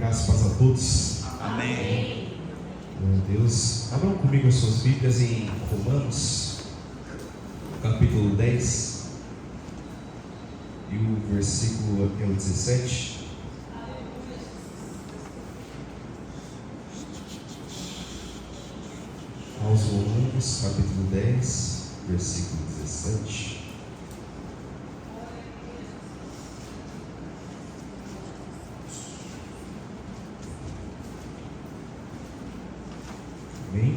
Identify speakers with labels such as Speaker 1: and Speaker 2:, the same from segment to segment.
Speaker 1: Graças e paz a todos.
Speaker 2: Amém.
Speaker 1: Meu Deus. Abram comigo as suas Bíblias em Romanos, capítulo 10, e o versículo é o 17. Aos Romanos, capítulo 10, versículo 17. Amém?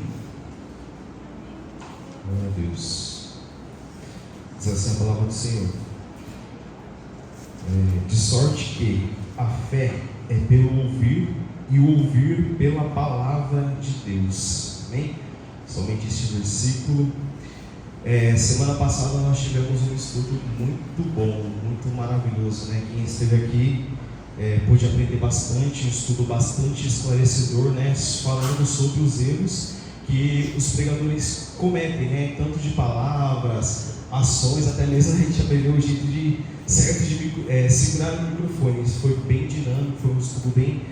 Speaker 1: Glória a Deus. Diz assim a palavra do Senhor: de sorte que a fé é pelo ouvir, e o ouvir pela palavra de Deus. Amém? Somente este versículo. Semana passada nós tivemos um estudo muito bom, muito maravilhoso, né? Quem esteve aqui pôde aprender bastante, um estudo bastante esclarecedor, né? Falando sobre os erros que os pregadores cometem, né? Tanto de palavras, ações, até mesmo a gente aprendeu o jeito de segurar o microfone. Isso foi bem dinâmico, foi um estudo bem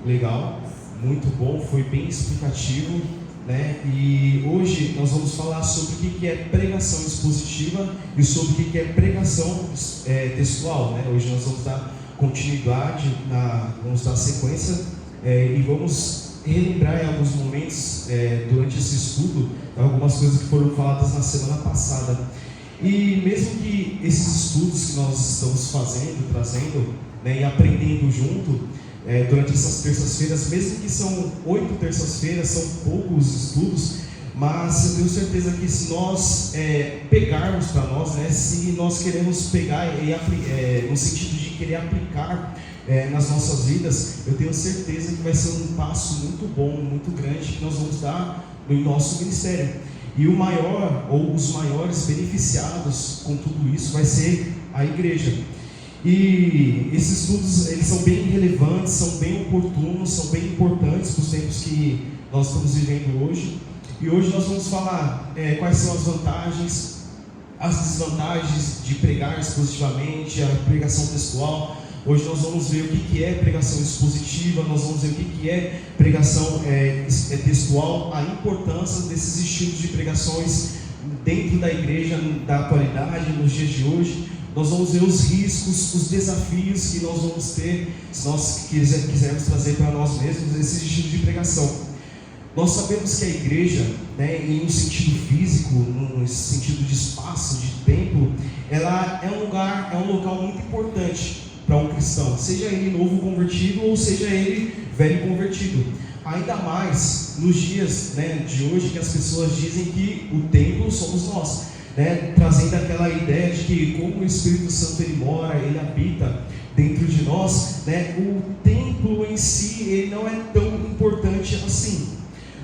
Speaker 1: legal, muito bom, foi bem explicativo, né? E hoje nós vamos falar sobre o que é pregação expositiva e sobre o que é pregação textual, né? Hoje nós vamos dar continuidade, vamos dar sequência e vamos relembrar em alguns momentos durante esse estudo algumas coisas que foram faladas na semana passada. E mesmo que esses estudos que nós estamos fazendo, trazendo, né, e aprendendo junto durante essas terças-feiras, mesmo que são 8 terças-feiras, são poucos estudos, mas eu tenho certeza que se nós pegarmos para nós, né, se nós queremos pegar no sentido de querer aplicar nas nossas vidas, eu tenho certeza que vai ser um passo muito bom, muito grande que nós vamos dar no nosso ministério. E o maior, ou os maiores beneficiados com tudo isso vai ser a igreja. E esses estudos, eles são bem relevantes, são bem oportunos, são bem importantes para os tempos que nós estamos vivendo hoje. E hoje nós vamos falar quais são as vantagens, as desvantagens de pregar expositivamente, a pregação textual. Hoje nós vamos ver o que é pregação expositiva, nós vamos ver o que é pregação textual, a importância desses estilos de pregações dentro da igreja, da atualidade, nos dias de hoje. Nós vamos ver os riscos, os desafios que nós vamos ter, se nós quisermos trazer para nós mesmos esses estilos de pregação. Nós sabemos que a igreja, né, em um sentido físico, num sentido de espaço, de tempo, ela é um local muito importante para um cristão, seja ele novo convertido ou seja ele velho convertido. Ainda mais nos dias, né, de hoje, que as pessoas dizem que o templo somos nós, né, trazendo aquela ideia de que como o Espírito Santo ele mora, ele habita dentro de nós, né, o templo em si ele não é tão importante assim.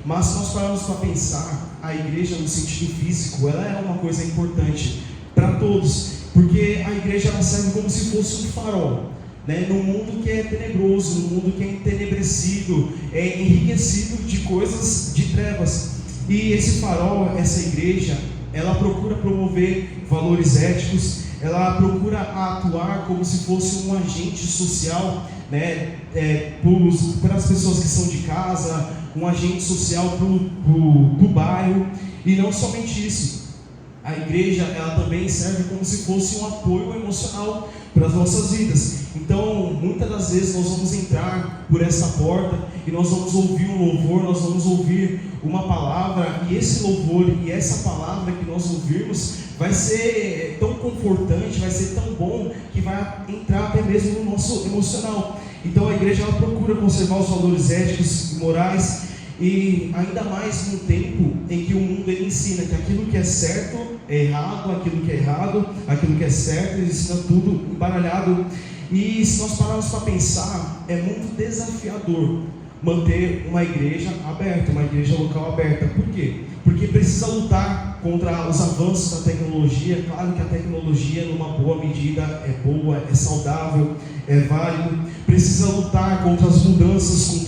Speaker 1: Mas se nós pararmos para pensar, a igreja no sentido físico, ela é uma coisa importante para todos, porque a igreja ela serve como se fosse um farol, né? Num mundo que é tenebroso, num mundo que é entenebrecido, enriquecido de coisas de trevas. E esse farol, essa igreja, ela procura promover valores éticos, ela procura atuar como se fosse um agente social, né? Para as pessoas que são de casa, um agente social para o bairro. E não somente isso, a igreja ela também serve como se fosse um apoio emocional para as nossas vidas. Então, muitas das vezes nós vamos entrar por essa porta e nós vamos ouvir um louvor, nós vamos ouvir uma palavra, e esse louvor e essa palavra que nós ouvirmos vai ser tão confortante, vai ser tão bom, que vai entrar até mesmo no nosso emocional. Então a igreja ela procura conservar os valores éticos e morais, e ainda mais num tempo em que o mundo ele ensina que aquilo que é certo é errado, aquilo que é errado, aquilo que é certo, ele ensina tudo embaralhado. E se nós pararmos para pensar, é muito desafiador manter uma igreja aberta, uma igreja local aberta. Por quê? Porque precisa lutar contra os avanços da tecnologia. Claro que a tecnologia, numa boa medida, é boa, é saudável, é válido. Precisa lutar contra as mudanças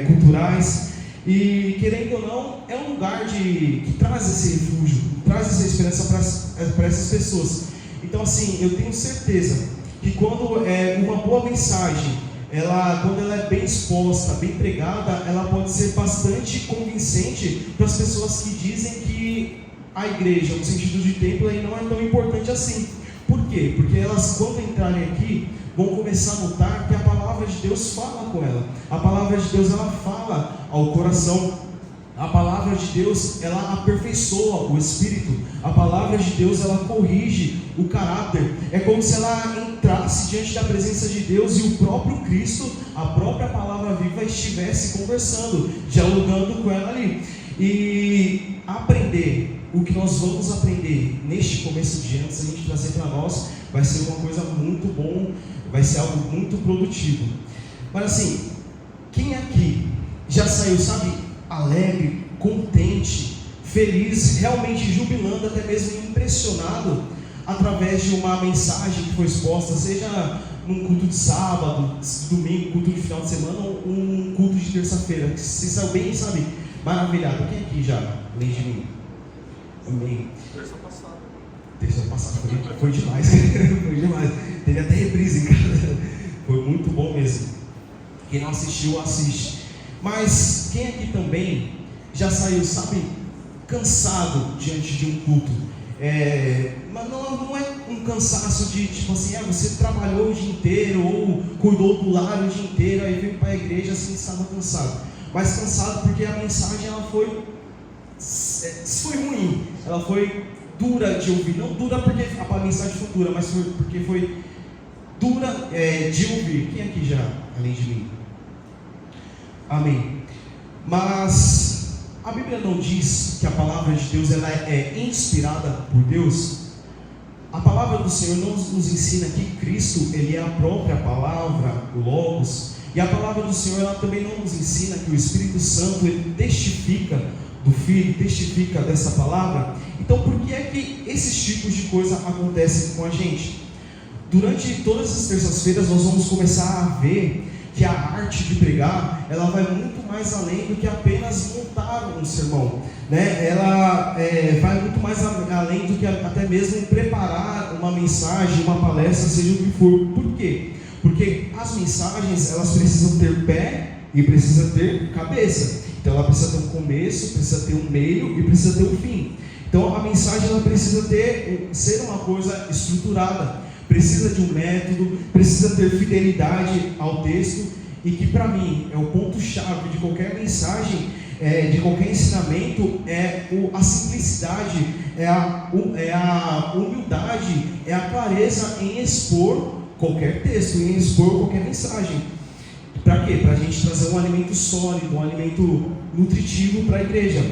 Speaker 1: culturais. E, querendo ou não, é um lugar que traz esse refúgio, traz essa esperança para essas pessoas. Então, assim, eu tenho certeza que quando uma boa mensagem quando ela é bem exposta, bem pregada, ela pode ser bastante convincente para as pessoas que dizem que a igreja, no sentido de templo, aí não é tão importante assim. Por quê? Porque elas, quando entrarem aqui, vão começar a notar que a palavra de Deus fala com ela. A palavra de Deus, ela fala ao coração. A palavra de Deus, ela aperfeiçoa o espírito. A palavra de Deus, ela corrige o caráter. É como se ela entrasse diante da presença de Deus e o próprio Cristo, a própria palavra viva, estivesse conversando, dialogando com ela ali. E aprender o que nós vamos aprender neste começo de ano, se a gente trazer para nós, vai ser uma coisa muito bom, vai ser algo muito produtivo. Mas assim, quem aqui já saiu, sabe, alegre, contente, feliz, realmente jubilando, até mesmo impressionado, através de uma mensagem que foi exposta, seja num culto de sábado, domingo, culto de final de semana, ou um culto de terça-feira, que você saiu bem, sabe, maravilhado. Quem aqui já, além de mim? Amém. Terça passada foi demais. Foi demais. Teve até reprise em casa. Foi muito bom mesmo. Quem não assistiu, assiste. Mas quem aqui também já saiu, sabe, cansado diante de um culto? Mas não é um cansaço de tipo assim, você trabalhou o dia inteiro ou cuidou do lar o dia inteiro, aí veio para a igreja assim, estava cansado. Mas cansado porque a mensagem ela foi ruim, ela foi dura de ouvir. Não dura porque a mensagem foi dura, mas foi porque foi dura de ouvir. Quem aqui já, além de mim? Amém. Mas a Bíblia não diz que a palavra de Deus ela é inspirada por Deus. A palavra do Senhor nos ensina que Cristo, Ele é a própria palavra, o Logos. E a palavra do Senhor ela também não nos ensina que o Espírito Santo ele testifica do Filho, testifica dessa palavra. Então por que é que esses tipos de coisa acontecem com a gente? Durante todas as terças-feiras nós vamos começar a ver que a arte de pregar, ela vai muito mais além do que apenas montar um sermão, né? Ela vai muito mais além do que até mesmo preparar uma mensagem, uma palestra, seja o que for. Por quê? Porque as mensagens, elas precisam ter pé e precisam ter cabeça. Então ela precisa ter um começo, precisa ter um meio e precisa ter um fim. Então a mensagem ela precisa ser uma coisa estruturada, precisa de um método, precisa ter fidelidade ao texto. E que para mim é o ponto-chave de qualquer mensagem, de qualquer ensinamento, a simplicidade, a humildade, é a clareza em expor qualquer texto, em expor qualquer mensagem. Para quê? Para a gente trazer um alimento sólido, um alimento nutritivo para a igreja.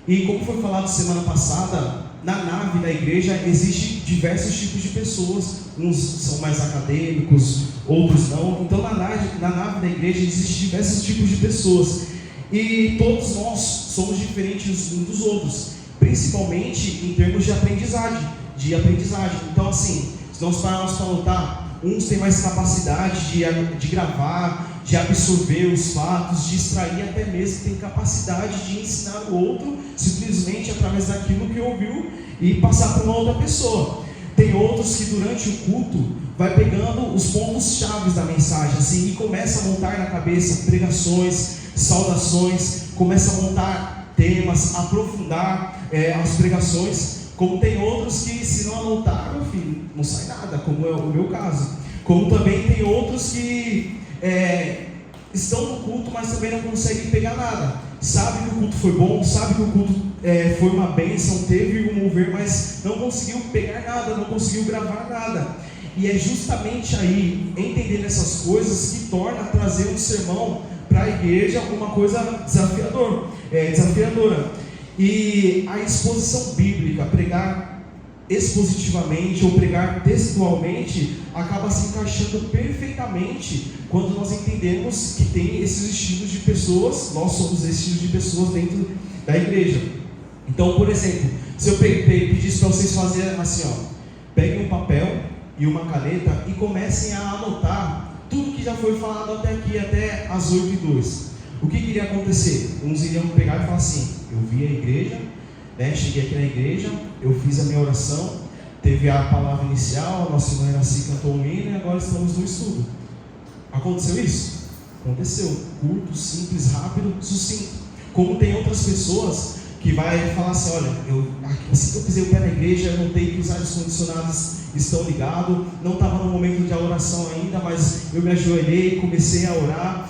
Speaker 1: E como foi falado semana passada, na nave da igreja existem diversos tipos de pessoas. Uns são mais acadêmicos, outros não. Então na nave da igreja existem diversos tipos de pessoas. E todos nós somos diferentes uns dos outros, principalmente em termos de aprendizagem. Então assim, se nós pararmos para notar, uns têm mais capacidade de gravar, de absorver os fatos, de extrair, até mesmo tem capacidade de ensinar o outro simplesmente através daquilo que ouviu e passar para uma outra pessoa. Tem outros que durante o culto vai pegando os pontos chaves da mensagem assim, e começa a montar na cabeça pregações, saudações, começa a montar temas, aprofundar as pregações. Como tem outros que, se não anotar, meu filho, não sai nada, como é o meu caso. Como também tem outros que estão no culto, mas também não conseguem pegar nada. Sabe que o culto foi bom, sabe que o culto foi uma bênção, teve um mover, mas não conseguiu pegar nada, não conseguiu gravar nada. E é justamente aí, entendendo essas coisas, que torna trazer um sermão para a igreja uma coisa desafiadora. E a exposição bíblica, pregar expositivamente ou pregar textualmente, acaba se encaixando perfeitamente quando nós entendemos que tem esses estilos de pessoas. Nós somos esses estilos de pessoas dentro da igreja. Então, por exemplo, se eu pedisse para vocês fazerem assim, peguem um papel e uma caneta e comecem a anotar tudo que já foi falado até aqui, até as 8h02. O que iria acontecer? Uns iriam pegar e falar assim: eu vi a igreja, cheguei aqui na igreja, eu fiz a minha oração, teve a palavra inicial, a nossa irmã Iraci cantou um hino e agora estamos no estudo. Aconteceu isso? Aconteceu. Curto, simples, rápido, sucinto. Como tem outras pessoas que vai falar assim, olha, assim que eu pisei o pé na igreja, eu notei que os ares condicionados estão ligados, não estava no momento de oração ainda, mas eu me ajoelhei, comecei a orar.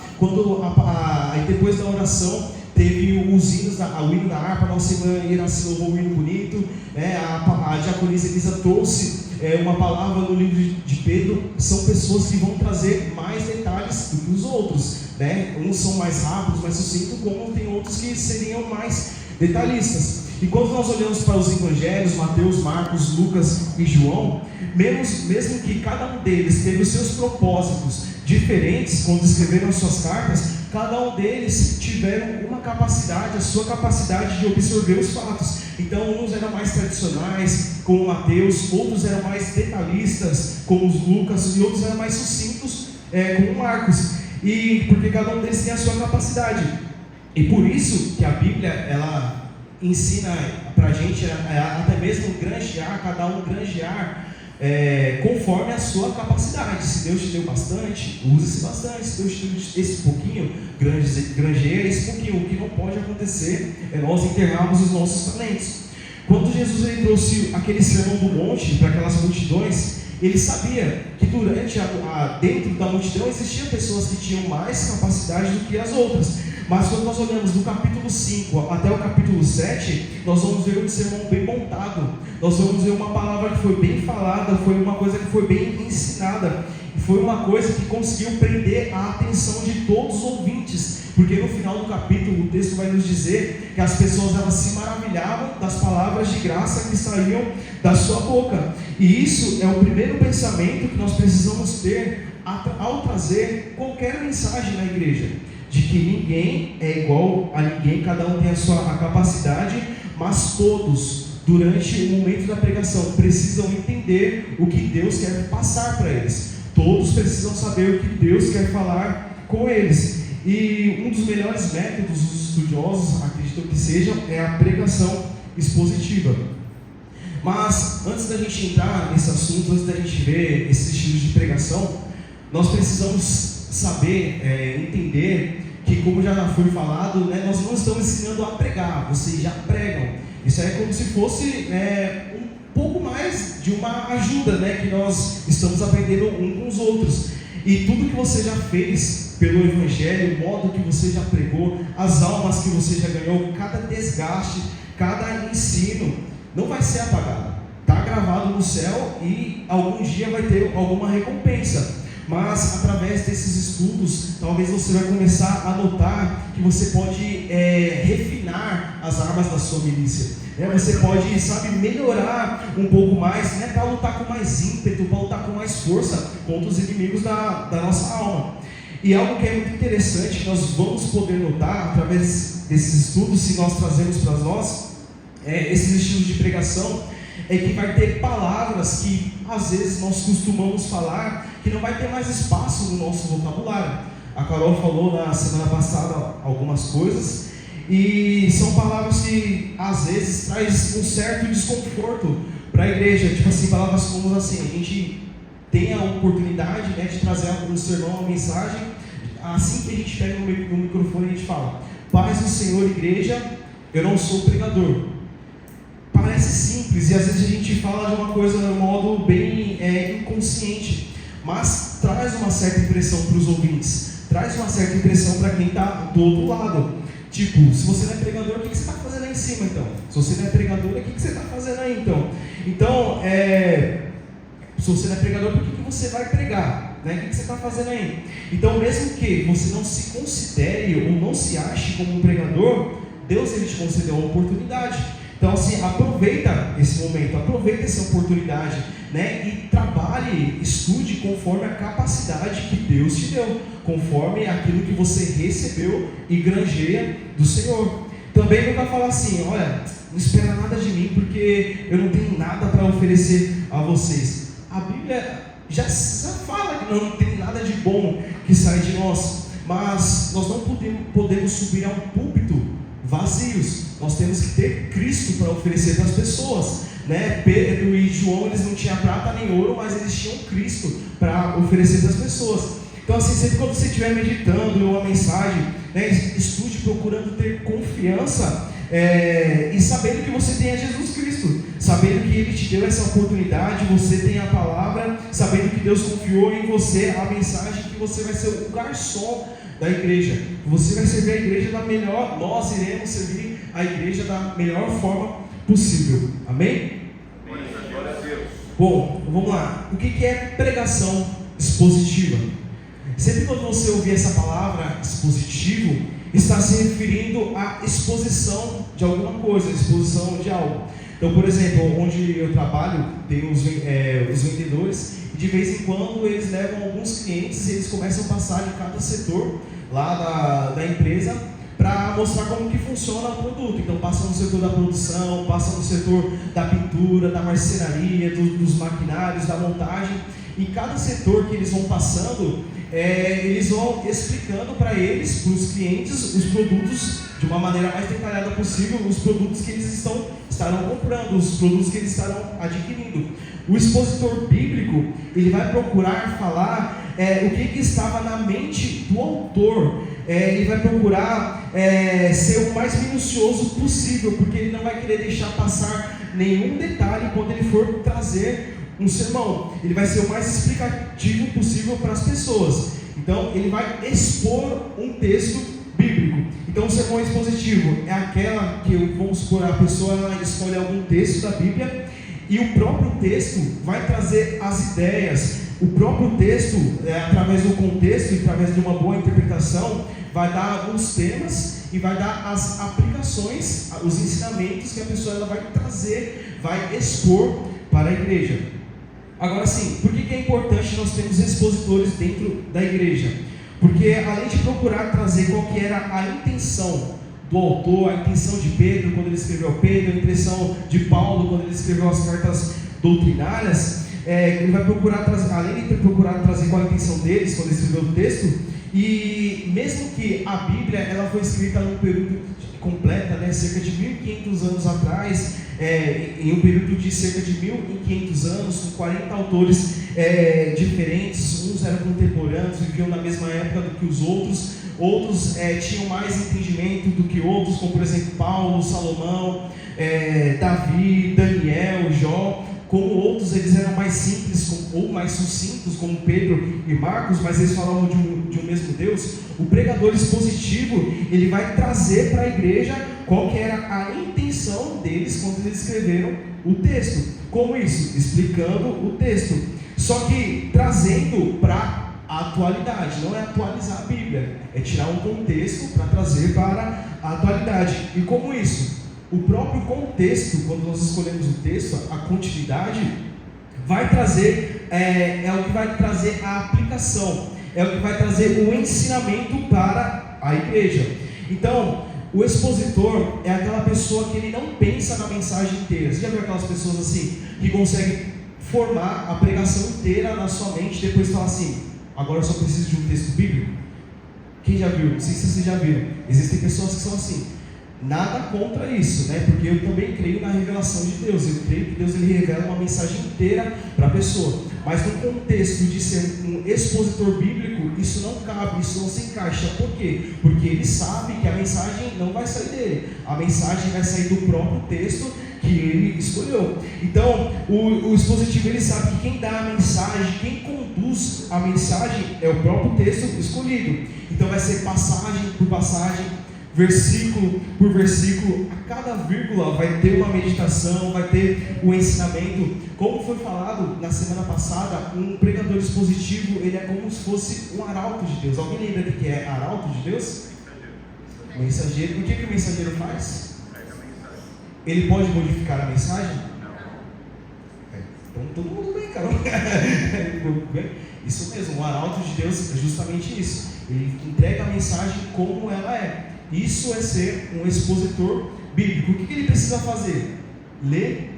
Speaker 1: Aí depois da oração, teve os hinos, o hino da harpa, nossa irmã Iraci louvou um hino bonito, a diaconisa Elisa trouxe uma palavra no livro de Pedro. São pessoas que vão trazer mais detalhes do que os outros, né? Uns são mais rápidos, mais sucintos, como tem outros que seriam mais detalhistas. E quando nós olhamos para os evangelhos, Mateus, Marcos, Lucas e João, mesmo que cada um deles teve os seus propósitos diferentes quando escreveram as suas cartas, cada um deles tiveram uma capacidade, a sua capacidade de absorver os fatos. Então uns eram mais tradicionais, como Mateus, outros eram mais detalhistas, como os Lucas, e outros eram mais sucintos, como Marcos, e porque cada um deles tem a sua capacidade. E por isso que a Bíblia, ela ensina para a gente até mesmo granjear, cada um granjear conforme a sua capacidade. Se Deus te deu bastante, use-se bastante. Se Deus te deu esse pouquinho, granjeia esse pouquinho. O que não pode acontecer é nós enterrarmos os nossos talentos. Quando Jesus ele trouxe aquele sermão do monte para aquelas multidões, ele sabia que durante dentro da multidão existiam pessoas que tinham mais capacidade do que as outras. Mas quando nós olhamos do capítulo 5 até o capítulo 7, nós vamos ver um sermão bem montado, nós vamos ver uma palavra que foi bem falada, foi uma coisa que foi bem ensinada, e foi uma coisa que conseguiu prender a atenção de todos os ouvintes, porque no final do capítulo o texto vai nos dizer que as pessoas elas se maravilhavam das palavras de graça que saíam da sua boca. E isso é o primeiro pensamento que nós precisamos ter ao trazer qualquer mensagem na igreja, de que ninguém é igual a ninguém, cada um tem a sua capacidade, mas todos, durante o momento da pregação, precisam entender o que Deus quer passar para eles. Todos precisam saber o que Deus quer falar com eles. E um dos melhores métodos dos estudiosos, acredito que sejam, é a pregação expositiva. Mas antes da gente entrar nesse assunto, antes da gente ver esses estilos de pregação, nós precisamos saber, entender que, como já foi falado, né, nós não estamos ensinando a pregar, vocês já pregam. Isso é como se fosse um pouco mais de uma ajuda, né, que nós estamos aprendendo um com os outros. E tudo que você já fez pelo Evangelho, o modo que você já pregou, as almas que você já ganhou, cada desgaste, cada ensino, não vai ser apagado. Está gravado no céu e algum dia vai ter alguma recompensa. Mas através desses estudos, talvez você vai começar a notar que você pode refinar as armas da sua milícia. Você pode, melhorar um pouco mais, para lutar com mais ímpeto, para lutar com mais força contra os inimigos da nossa alma. E algo que é muito interessante, que nós vamos poder notar através desses estudos, se nós trazemos para nós, esses estilos de pregação, é que vai ter palavras que às vezes nós costumamos falar que não vai ter mais espaço no nosso vocabulário. A Carol falou na semana passada algumas coisas, e são palavras que às vezes traz um certo desconforto para a igreja, tipo assim, palavras como assim, a gente tem a oportunidade, de trazer um sermão, uma mensagem, assim que a gente pega no microfone a gente fala: paz do Senhor, igreja, eu não sou pregador. Parece simples e às vezes a gente fala de uma coisa de um modo bem inconsciente, mas traz uma certa impressão para os ouvintes, traz uma certa impressão para quem está do outro lado. Tipo, se você não é pregador, o que você está fazendo aí em cima então? Se você não é pregadora, o que você está fazendo aí então? Então, se você não é pregador, por que você vai pregar? O que você está fazendo aí? Então, mesmo que você não se considere ou não se ache como um pregador, Deus ele te concedeu uma oportunidade. Então, assim, aproveita esse momento, aproveita essa oportunidade, e trabalhe, estude conforme a capacidade que Deus te deu, conforme aquilo que você recebeu e granjeia do Senhor. Também não vai falar assim: olha, não espera nada de mim, porque eu não tenho nada para oferecer a vocês. A Bíblia já fala que não tem nada de bom que sai de nós, mas nós não podemos subir a um púlpito vazios. Nós temos que ter Cristo para oferecer para as pessoas, Pedro e João, eles não tinham prata nem ouro, mas eles tinham Cristo para oferecer para as pessoas. Então, assim, sempre quando você estiver meditando em uma mensagem, né, estude procurando ter confiança e sabendo que você tem a Jesus Cristo, sabendo que Ele te deu essa oportunidade, você tem a palavra, sabendo que Deus confiou em você a mensagem, que você vai ser o garçom da igreja, você vai servir a igreja da melhor, nós iremos servir a igreja da melhor forma possível, amém?
Speaker 2: Glória a Deus.
Speaker 1: Bom, vamos lá, o que é pregação expositiva? Sempre quando você ouvir essa palavra expositivo, está se referindo à exposição de alguma coisa, exposição de algo. Então, por exemplo, onde eu trabalho, tem os vendedores, e de vez em quando eles levam alguns clientes e eles começam a passar de cada setor lá da empresa para mostrar como que funciona o produto. Então passa no setor da produção, passa no setor da pintura, da marcenaria, dos maquinários, da montagem. Em cada setor que eles vão passando, eles vão explicando para eles, para os clientes, os produtos de uma maneira mais detalhada possível, os produtos que eles estarão comprando, os produtos que eles estarão adquirindo. O expositor bíblico, ele vai procurar falar o que estava na mente do autor. Ele vai procurar ser o mais minucioso possível, porque ele não vai querer deixar passar nenhum detalhe quando ele for trazer um sermão. Ele vai ser o mais explicativo possível para as pessoas. Então ele vai expor um texto bíblico. Então o sermão expositivo é aquela que, vamos supor, a pessoa escolhe algum texto da Bíblia e o próprio texto vai trazer as ideias. O próprio texto, através do contexto e através de uma boa interpretação, vai dar alguns temas e vai dar as aplicações, os ensinamentos que a pessoa ela vai trazer, vai expor para a igreja. Agora sim, por que é importante nós termos expositores dentro da igreja? Porque além de procurar trazer qual que era a intenção do autor, a intenção de Pedro quando ele escreveu Pedro, a intenção de Paulo quando ele escreveu as cartas doutrinárias, ele vai procurar trazer, além de procurar trazer qual a intenção deles quando ele escreveu o texto, e mesmo que a Bíblia ela foi escrita num período completa, né, cerca de 1500 anos atrás, em um período de cerca de 1500 anos, com 40 autores diferentes, uns eram contemporâneos, viviam na mesma época do que os outros tinham mais entendimento do que outros, como por exemplo Paulo, Salomão, Davi, Daniel, Jó. Como outros, eles eram mais simples ou mais sucintos, como Pedro e Marcos, mas eles falavam de um mesmo Deus. O pregador expositivo, ele vai trazer para a igreja qual que era a intenção deles quando eles escreveram o texto. Como isso? Explicando o texto. Só que trazendo para a atualidade, não é atualizar a Bíblia, é tirar um contexto para trazer para a atualidade. E como isso? O próprio contexto, quando nós escolhemos o texto, a continuidade, vai trazer, é o que vai trazer a aplicação, é o que vai trazer o ensinamento para a igreja. Então, o expositor é aquela pessoa que ele não pensa na mensagem inteira. Você já viu aquelas pessoas assim, que conseguem formar a pregação inteira na sua mente e depois falar assim, agora eu só preciso de um texto bíblico? Quem já viu? Não sei se vocês já viram. Existem pessoas que são assim. Nada contra isso, né? Porque eu também creio na revelação de Deus. Eu creio que Deus ele revela uma mensagem inteira para a pessoa. Mas no contexto de ser um expositor bíblico, isso não cabe, isso não se encaixa. Por quê? Porque ele sabe que a mensagem não vai sair dele. A mensagem vai sair do próprio texto que ele escolheu. Então, o expositivo ele sabe que quem dá a mensagem, quem conduz a mensagem é o próprio texto escolhido. Então vai ser passagem por passagem, versículo por versículo, a cada vírgula vai ter uma meditação, vai ter um ensinamento. Como foi falado na semana passada, um pregador expositivo, ele é como se fosse um arauto de Deus. Alguém lembra do que é arauto de Deus? Mensageiro. O que o mensageiro faz? Ele pode modificar a mensagem? Então todo mundo bem, cara. Isso mesmo, o arauto de Deus é justamente isso. Ele entrega a mensagem como ela é. Isso é ser um expositor bíblico. O que ele precisa fazer? Ler.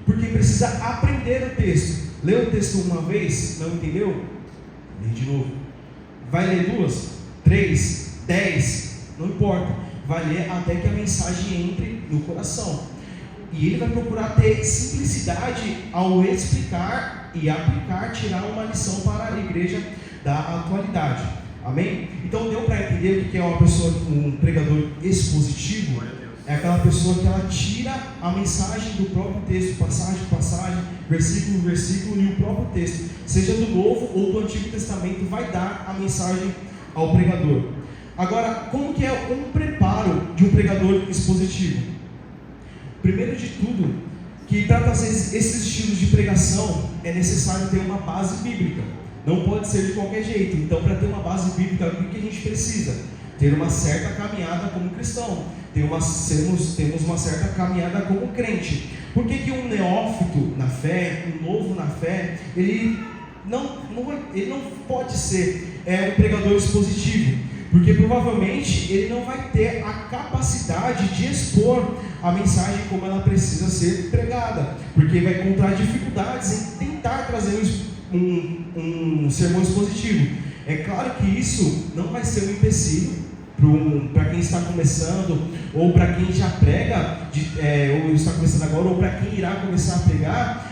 Speaker 1: Porque precisa aprender o texto. Lê o texto uma vez, não entendeu? Lê de novo. Vai ler 2, 3, 10, não importa. Vai ler até que a mensagem entre no coração. E ele vai procurar ter simplicidade ao explicar e aplicar, tirar uma lição para a igreja da atualidade. Amém? Então deu para entender o que é uma pessoa, um pregador expositivo? É aquela pessoa que ela tira a mensagem do próprio texto, passagem por passagem, versículo por versículo, e o próprio texto, seja do Novo ou do Antigo Testamento, vai dar a mensagem ao pregador. Agora, como que é um preparo de um pregador expositivo? Primeiro de tudo, que para fazer esses estilos de pregação é necessário ter uma base bíblica. Não pode ser de qualquer jeito. Então, para ter uma base bíblica, o que a gente precisa? Ter uma certa caminhada como cristão. Temos uma certa caminhada como crente. Por que um neófito na fé, um novo na fé, ele não pode ser um pregador expositivo? Porque provavelmente ele não vai ter a capacidade de expor a mensagem como ela precisa ser pregada, porque vai encontrar dificuldades em tentar trazer um sermão expositivo. É claro que isso não vai ser um empecilho para quem está começando, ou para quem já prega, ou está começando agora, ou para quem irá começar a pregar.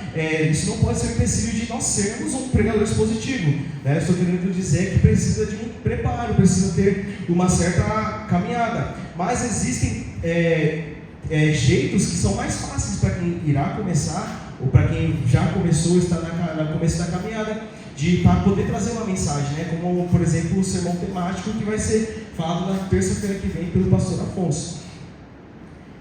Speaker 1: Isso não pode ser um empecilho de nós sermos um pregador expositivo, né? Estou querendo dizer que precisa de um preparo, precisa ter uma certa caminhada. Mas existem jeitos que são mais fáceis para quem irá começar, ou para quem já começou, está no começo da caminhada, para poder trazer uma mensagem, né? Como, por exemplo, o sermão temático que vai ser falado na terça-feira que vem pelo pastor Afonso.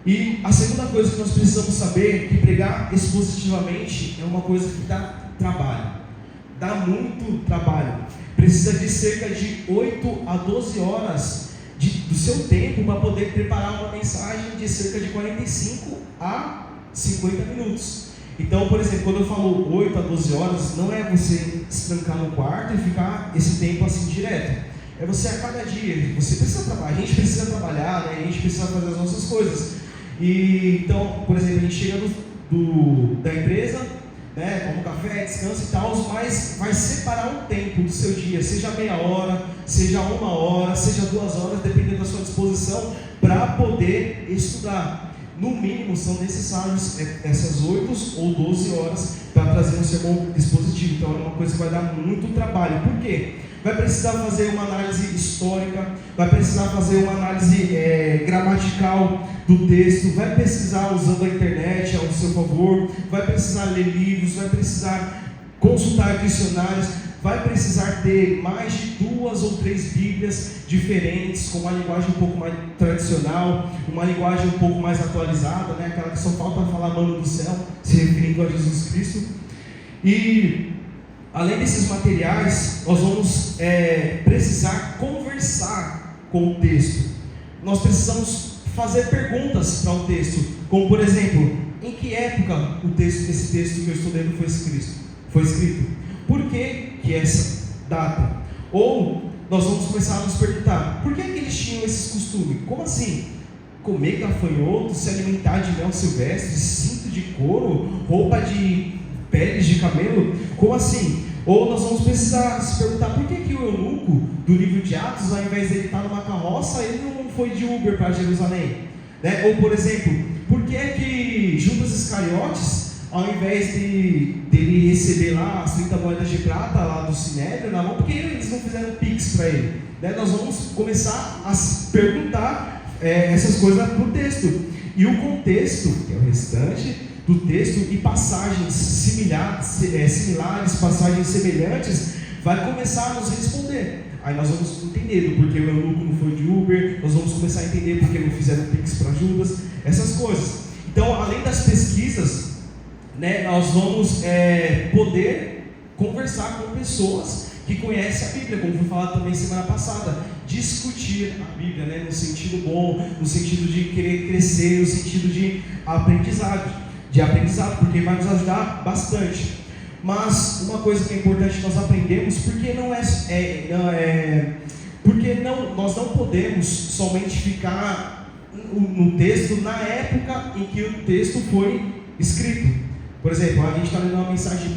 Speaker 1: E a segunda coisa que nós precisamos saber é que pregar expositivamente é uma coisa que dá trabalho, dá muito trabalho. Precisa de cerca de 8 a 12 horas do seu tempo para poder preparar uma mensagem de cerca de 45 a 50 minutos. Então, por exemplo, quando eu falo 8 a 12 horas, não é você se trancar no quarto e ficar esse tempo assim direto. É você a cada dia, você precisa trabalhar, a gente precisa trabalhar, né? A gente precisa fazer as nossas coisas. E então, por exemplo, a gente chega da empresa, né, toma um café, descansa e tal, mas vai separar um tempo do seu dia, seja meia hora, seja 1 hora, seja 2 horas, dependendo da sua disposição, para poder estudar. No mínimo são necessárias essas 8 ou 12 horas para trazer um sermão expositivo. Então é uma coisa que vai dar muito trabalho. Por quê? Vai precisar fazer uma análise histórica, vai precisar fazer uma análise gramatical do texto, vai precisar, usando a internet ao seu favor, vai precisar ler livros, vai precisar consultar dicionários, vai precisar ter mais de 2 ou 3 Bíblias diferentes, com uma linguagem um pouco mais tradicional, uma linguagem um pouco mais atualizada, né? Aquela que só falta falar mano do céu, se referindo a Jesus Cristo. E além desses materiais, nós vamos precisar conversar com o texto. Nós precisamos fazer perguntas para o texto, como por exemplo, em que época esse texto que eu estou lendo foi escrito? Por que essa data? Ou nós vamos começar a nos perguntar, por que eles tinham esses costumes? Como assim? Comer gafanhoto, se alimentar de mel silvestre, cinto de couro, roupa de peles de camelo? Como assim? Ou nós vamos precisar se perguntar, por que o eunuco do livro de Atos, ao invés de ele estar numa carroça, ele não foi de Uber para Jerusalém? Né? Ou por exemplo, por que Judas Iscariotes, ao invés dele receber lá as 30 moedas de prata lá do Sinédrio na mão, por que eles não fizeram pix para ele? Né? Nós vamos começar a perguntar essas coisas para o texto. E o contexto, que é o restante do texto, e passagens similares, passagens semelhantes, vai começar a nos responder. Aí nós vamos entender do porquê o eunuco não foi de Uber, nós vamos começar a entender porque não fizeram pix para Judas, essas coisas. Então, além das pesquisas, né, nós vamos poder conversar com pessoas que conhecem a Bíblia, como foi falado também semana passada, discutir a Bíblia, né, no sentido bom, no sentido de querer crescer, no sentido de aprendizado, porque vai nos ajudar bastante. Mas uma coisa que é importante nós aprendemos, nós não podemos somente ficar no texto na época em que o texto foi escrito. Por exemplo, a gente está lendo uma mensagem de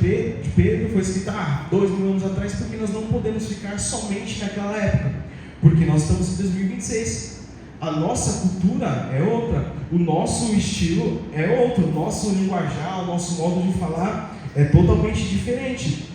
Speaker 1: Pedro, foi escrita 2000 anos atrás, porque nós não podemos ficar somente naquela época, porque nós estamos em 2026. a nossa cultura é outra, o nosso estilo é outro, o nosso linguajar, o nosso modo de falar é totalmente diferente.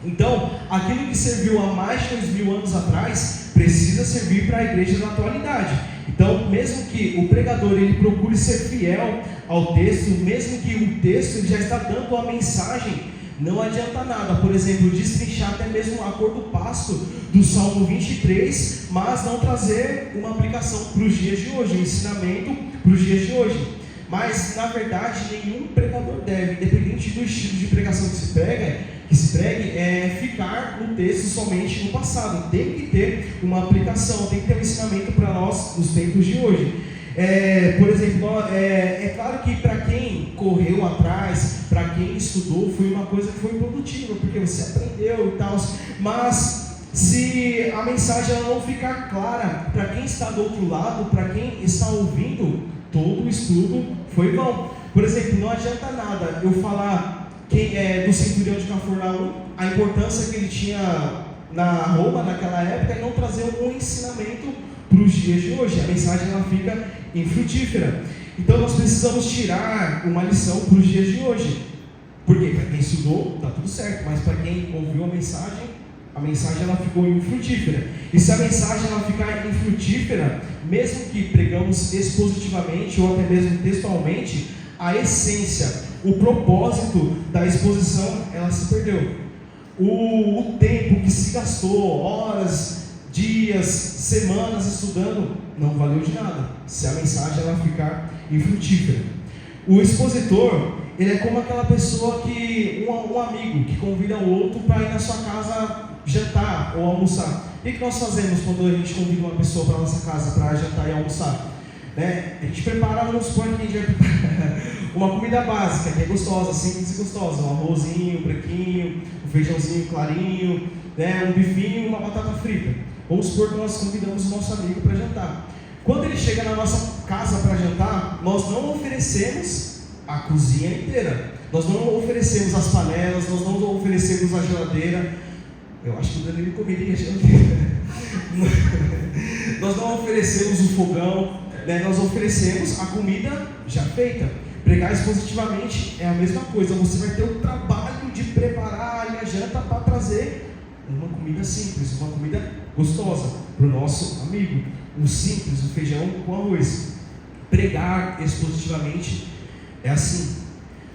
Speaker 1: Então, aquilo que serviu há mais de 2000 anos atrás, precisa servir para a igreja da atualidade. Então, mesmo que o pregador ele procure ser fiel ao texto, mesmo que o texto ele já está dando a mensagem, não adianta nada, por exemplo, destrinchar até mesmo a cor do pasto do Salmo 23, mas não trazer uma aplicação para os dias de hoje, um ensinamento para os dias de hoje. Mas, na verdade, nenhum pregador deve, independente do estilo de pregação que se pregue, ficar no texto somente no passado. Tem que ter uma aplicação, tem que ter um ensinamento para nós nos tempos de hoje. Por exemplo, é claro que para quem correu atrás, para quem estudou, foi uma coisa que foi produtiva, porque você aprendeu e tal, mas se a mensagem ela não ficar clara para quem está do outro lado, para quem está ouvindo, todo o estudo foi bom. Por exemplo, não adianta nada eu falar do centurião de Cafarnaum, a importância que ele tinha na Roma naquela época, e não trazer algum ensinamento para os dias de hoje. A mensagem ela fica infrutífera. Então nós precisamos tirar uma lição para os dias de hoje. Porque para quem estudou, está tudo certo, mas para quem ouviu a mensagem ela ficou infrutífera. E se a mensagem ela ficar infrutífera, mesmo que pregamos expositivamente ou até mesmo textualmente, a essência, o propósito da exposição, ela se perdeu. O tempo que se gastou, horas, dias, semanas estudando, não valeu de nada, se a mensagem ela ficar infrutífera. O expositor, ele é como aquela pessoa um amigo que convida o outro para ir na sua casa jantar ou almoçar. O que nós fazemos quando a gente convida uma pessoa para a nossa casa para jantar e almoçar? A gente prepara, vamos supor que a gente vai preparar uma comida básica, que é gostosa, simples e gostosa, um arrozinho, um branquinho, um feijãozinho clarinho, um bifinho e uma batata frita. Vamos supor que nós convidamos o nosso amigo para jantar. Quando ele chega na nossa casa para jantar, nós não oferecemos a cozinha inteira, nós não oferecemos as panelas, nós não oferecemos a geladeira. Eu acho que o Danilo comeria a geladeira. Nós não oferecemos o fogão, nós oferecemos a comida já feita. Pregar expositivamente é a mesma coisa, você vai ter o trabalho de preparar a janta para trazer uma comida simples, uma comida gostosa para o nosso amigo, um simples, um feijão com arroz. Pregar expositivamente é assim.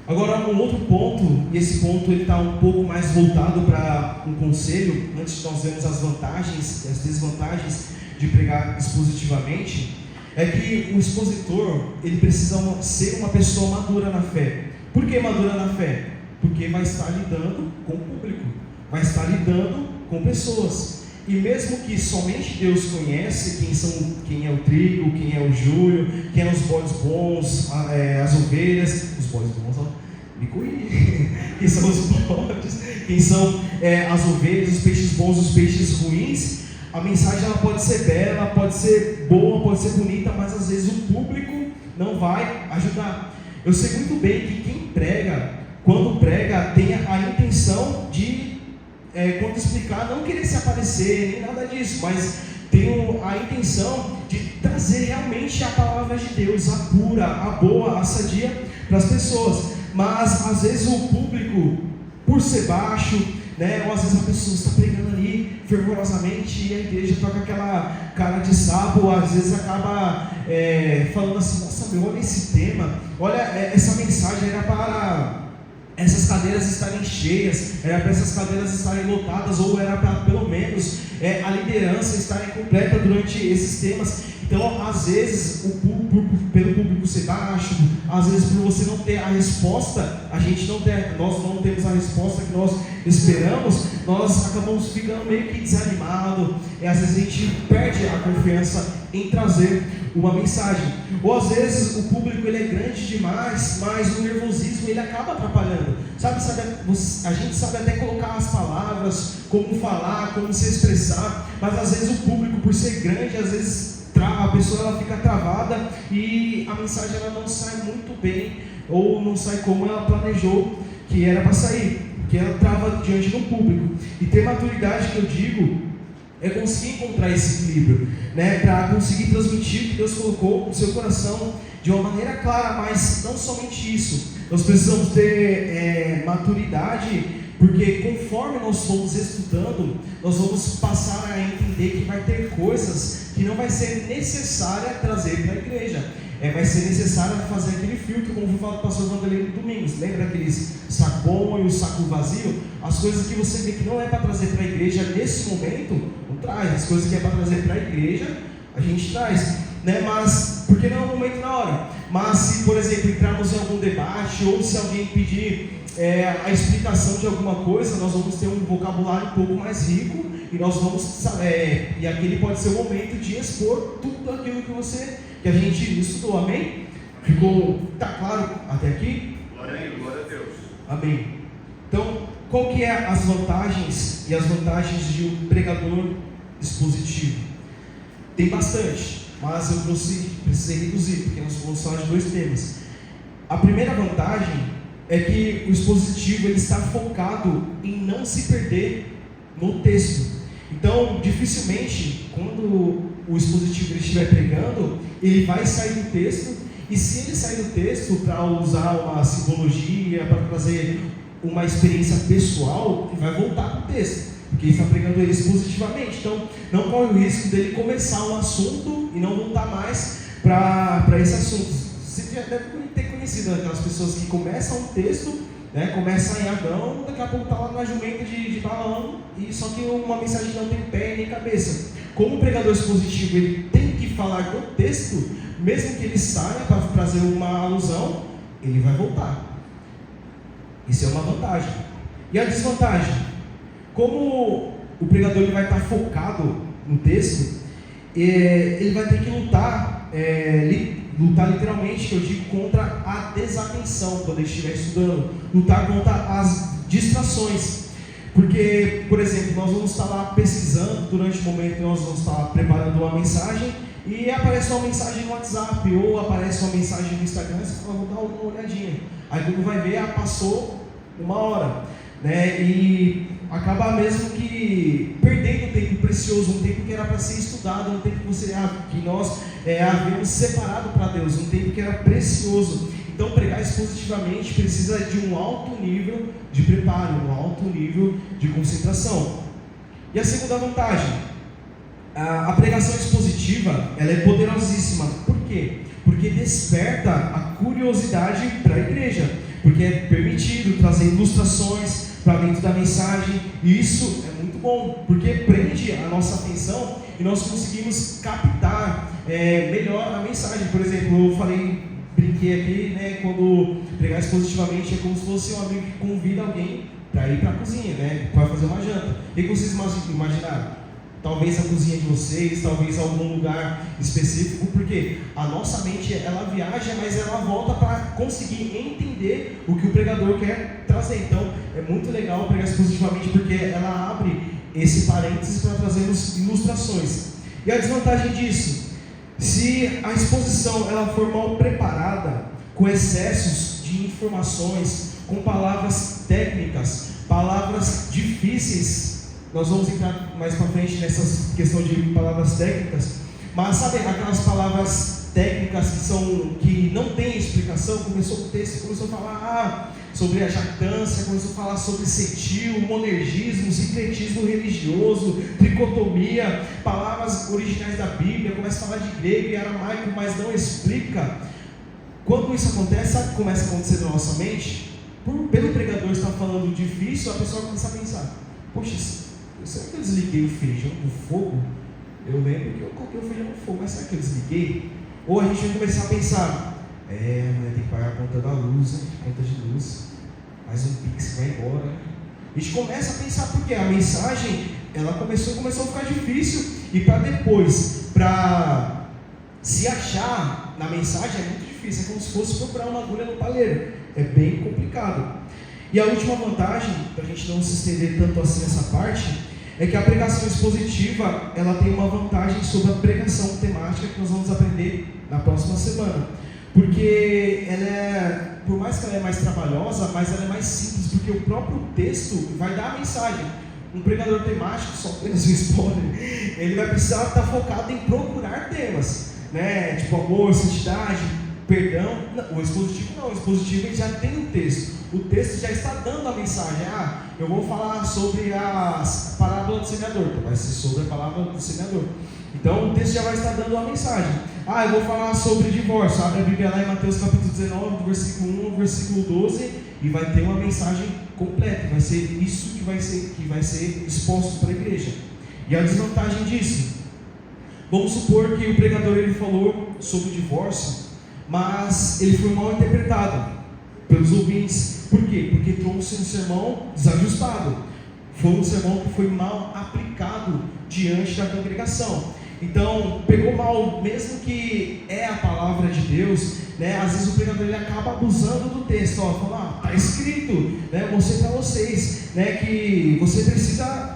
Speaker 1: Agora, um outro ponto, e esse ponto ele está um pouco mais voltado para um conselho, antes de nós vermos as vantagens e as desvantagens de pregar expositivamente, é que o expositor, ele precisa ser uma pessoa madura na fé. Por que madura na fé? Porque vai estar lidando com o público, vai estar lidando com pessoas. E mesmo que somente Deus conhece quem é o trigo, quem é o joio, quem é os bodes bons, as ovelhas, os bodes bons, me corrigi, quem são os bodes, quem são as ovelhas, os peixes bons, os peixes ruins, a mensagem ela pode ser bela, pode ser boa, pode ser bonita, mas às vezes o público não vai ajudar. Eu sei muito bem que quem prega, quando prega, tem a intenção de, quando explicar, não querer se aparecer, nem nada disso, mas tem a intenção de trazer realmente a palavra de Deus, a pura, a boa, a sadia para as pessoas. Mas às vezes o público, por ser baixo, ou às vezes a pessoa está pregando ali fervorosamente e a igreja toca aquela cara de sapo, ou às vezes acaba falando assim: nossa meu, olha esse tema, olha essa mensagem era para essas cadeiras estarem cheias, era para essas cadeiras estarem lotadas, ou era para pelo menos a liderança estar completa durante esses temas. Então, às vezes, pelo público ser baixo, às vezes por você não ter a resposta, nós não temos a resposta que nós esperamos, nós acabamos ficando meio que desanimados, e às vezes a gente perde a confiança em trazer uma mensagem. Ou às vezes o público ele é grande demais, mas o nervosismo ele acaba atrapalhando. A gente sabe até colocar as palavras, como falar, como se expressar, mas às vezes o público, por ser grande, às vezes a pessoa ela fica travada e a mensagem ela não sai muito bem, ou não sai como ela planejou que era para sair, porque ela trava diante do público. E ter maturidade, que eu digo, É conseguir encontrar esse equilíbrio, né? Para conseguir transmitir o que Deus colocou no seu coração de uma maneira clara, mas não somente isso. Nós precisamos ter maturidade, porque conforme nós formos estudando, nós vamos passar a entender que vai ter coisas que não vai ser necessária trazer para a igreja. Vai ser necessário fazer aquele filtro, como foi falado do pastor Vanderlei no Domingos. Lembra aqueles saco bom e o saco vazio? As coisas que você vê que não é para trazer para a igreja nesse momento, não traz. As coisas que é para trazer para a igreja, a gente traz, né? Mas, porque não é o momento na hora. Mas se, por exemplo, entrarmos em algum debate, ou se alguém pedir a explicação de alguma coisa, nós vamos ter um vocabulário um pouco mais rico, e nós vamos saber, e aquele pode ser o momento de expor tudo aquilo que a gente estudou, amém? Tá claro até aqui?
Speaker 2: Glória a Deus.
Speaker 1: Amém. Então, qual que é as vantagens e as vantagens de um pregador expositivo? Tem bastante, mas eu precisei reduzir, porque nós vamos falar de 2 temas. A primeira vantagem é que o expositivo ele está focado em não se perder no texto. Então, dificilmente, quando o expositivo ele estiver pregando, ele vai sair do texto, e se ele sair do texto para usar uma simbologia, para trazer uma experiência pessoal, ele vai voltar para o texto, porque ele está pregando ele expositivamente. Então, não corre o risco dele começar um assunto e não voltar mais para esse assunto. Você já deve ter conhecido aquelas pessoas que começam um texto, né, começa em Adão, daqui a pouco está lá na jumenta de Balaão, e só que uma mensagem não tem pé nem cabeça. Como o pregador expositivo ele tem que falar do texto, mesmo que ele saia para trazer uma alusão, ele vai voltar. Isso é uma vantagem. E a desvantagem? Como o pregador ele vai estar focado no texto, ele vai ter que lutar literalmente, que eu digo, contra a desatenção quando ele estiver estudando, lutar contra as distrações. Porque, por exemplo, nós vamos estar lá pesquisando durante o momento que nós vamos estar preparando uma mensagem, e aparece uma mensagem no WhatsApp, ou aparece uma mensagem no Instagram, e você fala, vou dar uma olhadinha. Aí quando vai ver, passou 1 hora, né? E acaba mesmo que perdendo um tempo precioso, um tempo que era para ser estudado, um tempo que nós havíamos separado para Deus, um tempo que era precioso. Então, pregar expositivamente precisa de um alto nível de preparo, um alto nível de concentração. E a segunda vantagem, a pregação expositiva, ela é poderosíssima. Por quê? Porque desperta a curiosidade para a igreja, porque é permitido trazer ilustrações para dentro da mensagem, e isso é muito bom, porque prende a nossa atenção e nós conseguimos captar melhor a mensagem. Por exemplo, eu brinquei aqui, né, quando pregar expositivamente é como se fosse um amigo que convida alguém para ir para a cozinha, né, para fazer uma janta. E como vocês imaginaram? Talvez a cozinha de vocês, talvez algum lugar específico, porque a nossa mente ela viaja, mas ela volta para conseguir entender o que o pregador quer trazer. Então é muito legal pregar expositivamente, porque ela abre esse parênteses para trazer ilustrações. E a desvantagem disso, se a exposição ela for mal preparada, com excessos de informações, com palavras técnicas, palavras difíceis, nós vamos entrar mais para frente nessa questão de palavras técnicas, mas sabe aquelas palavras técnicas que não tem explicação? Começou o texto, começou a falar sobre a jactância, começou a falar sobre sentil, monergismo, sincretismo religioso, tricotomia, palavras originais da Bíblia, começa a falar de grego e aramaico, mas não explica. Quando isso acontece, sabe o que começa a acontecer na nossa mente? Pelo pregador estar falando difícil, a pessoa começa a pensar, poxa, será que eu desliguei o feijão no fogo? Eu lembro que eu coloquei o feijão no fogo, mas será que eu desliguei? Ou a gente vai começar a pensar, tem que pagar a conta da luz, né? Conta de luz, mais um pix vai embora. A gente começa a pensar, porque a mensagem, ela começou a ficar difícil, e para depois, para se achar na mensagem é muito difícil, é como se fosse procurar uma agulha no palheiro, é bem complicado. E a última vantagem, para a gente não se estender tanto assim nessa parte, é que a pregação expositiva, ela tem uma vantagem sobre a pregação temática que nós vamos aprender na próxima semana. Porque ela por mais que ela é mais trabalhosa, mas ela é mais simples, porque o próprio texto vai dar a mensagem. um pregador temático, só apenas um spoiler, ele vai precisar estar focado em procurar temas, né? Tipo amor, santidade, perdão. Não, o expositivo não, o expositivo ele já tem um texto. O texto já está dando a mensagem. Eu vou falar sobre a parábola do semeador, então vai ser sobre a palavra do semeador. Então o texto já vai estar dando uma mensagem. Eu vou falar sobre divórcio. Abre a Bíblia lá em Mateus capítulo 19, do versículo 1 ao versículo 12, e vai ter uma mensagem completa. Vai ser isso que vai ser exposto para a igreja. E a desvantagem disso, vamos supor que o pregador ele falou sobre divórcio, mas ele foi mal interpretado pelos ouvintes. Por quê? Porque trouxe um sermão desajustado. Foi um sermão que foi mal aplicado diante da congregação. Então, pegou mal, mesmo que é a palavra de Deus, né? Às vezes o pregador ele acaba abusando do texto. Fala, está escrito, né? Eu mostrei para vocês, né? Que você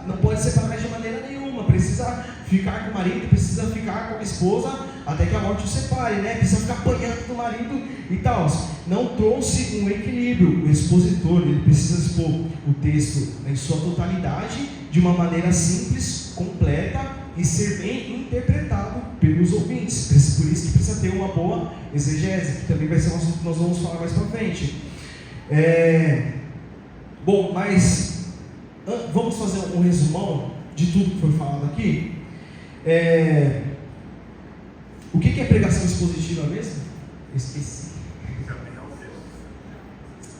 Speaker 1: não pode separar de maneira nenhuma, precisa ficar com o marido, precisa ficar com a esposa, até que a morte o separe, né? Precisa ficar apanhando do marido e tal. Não trouxe um equilíbrio. O expositor, ele precisa expor o texto em sua totalidade, de uma maneira simples, completa, e ser bem interpretado pelos ouvintes. Por isso que precisa ter uma boa exegese, que também vai ser um assunto que nós vamos falar mais para frente. Bom, mas vamos fazer um resumão de tudo que foi falado aqui. O que é pregação expositiva mesmo? Esqueci.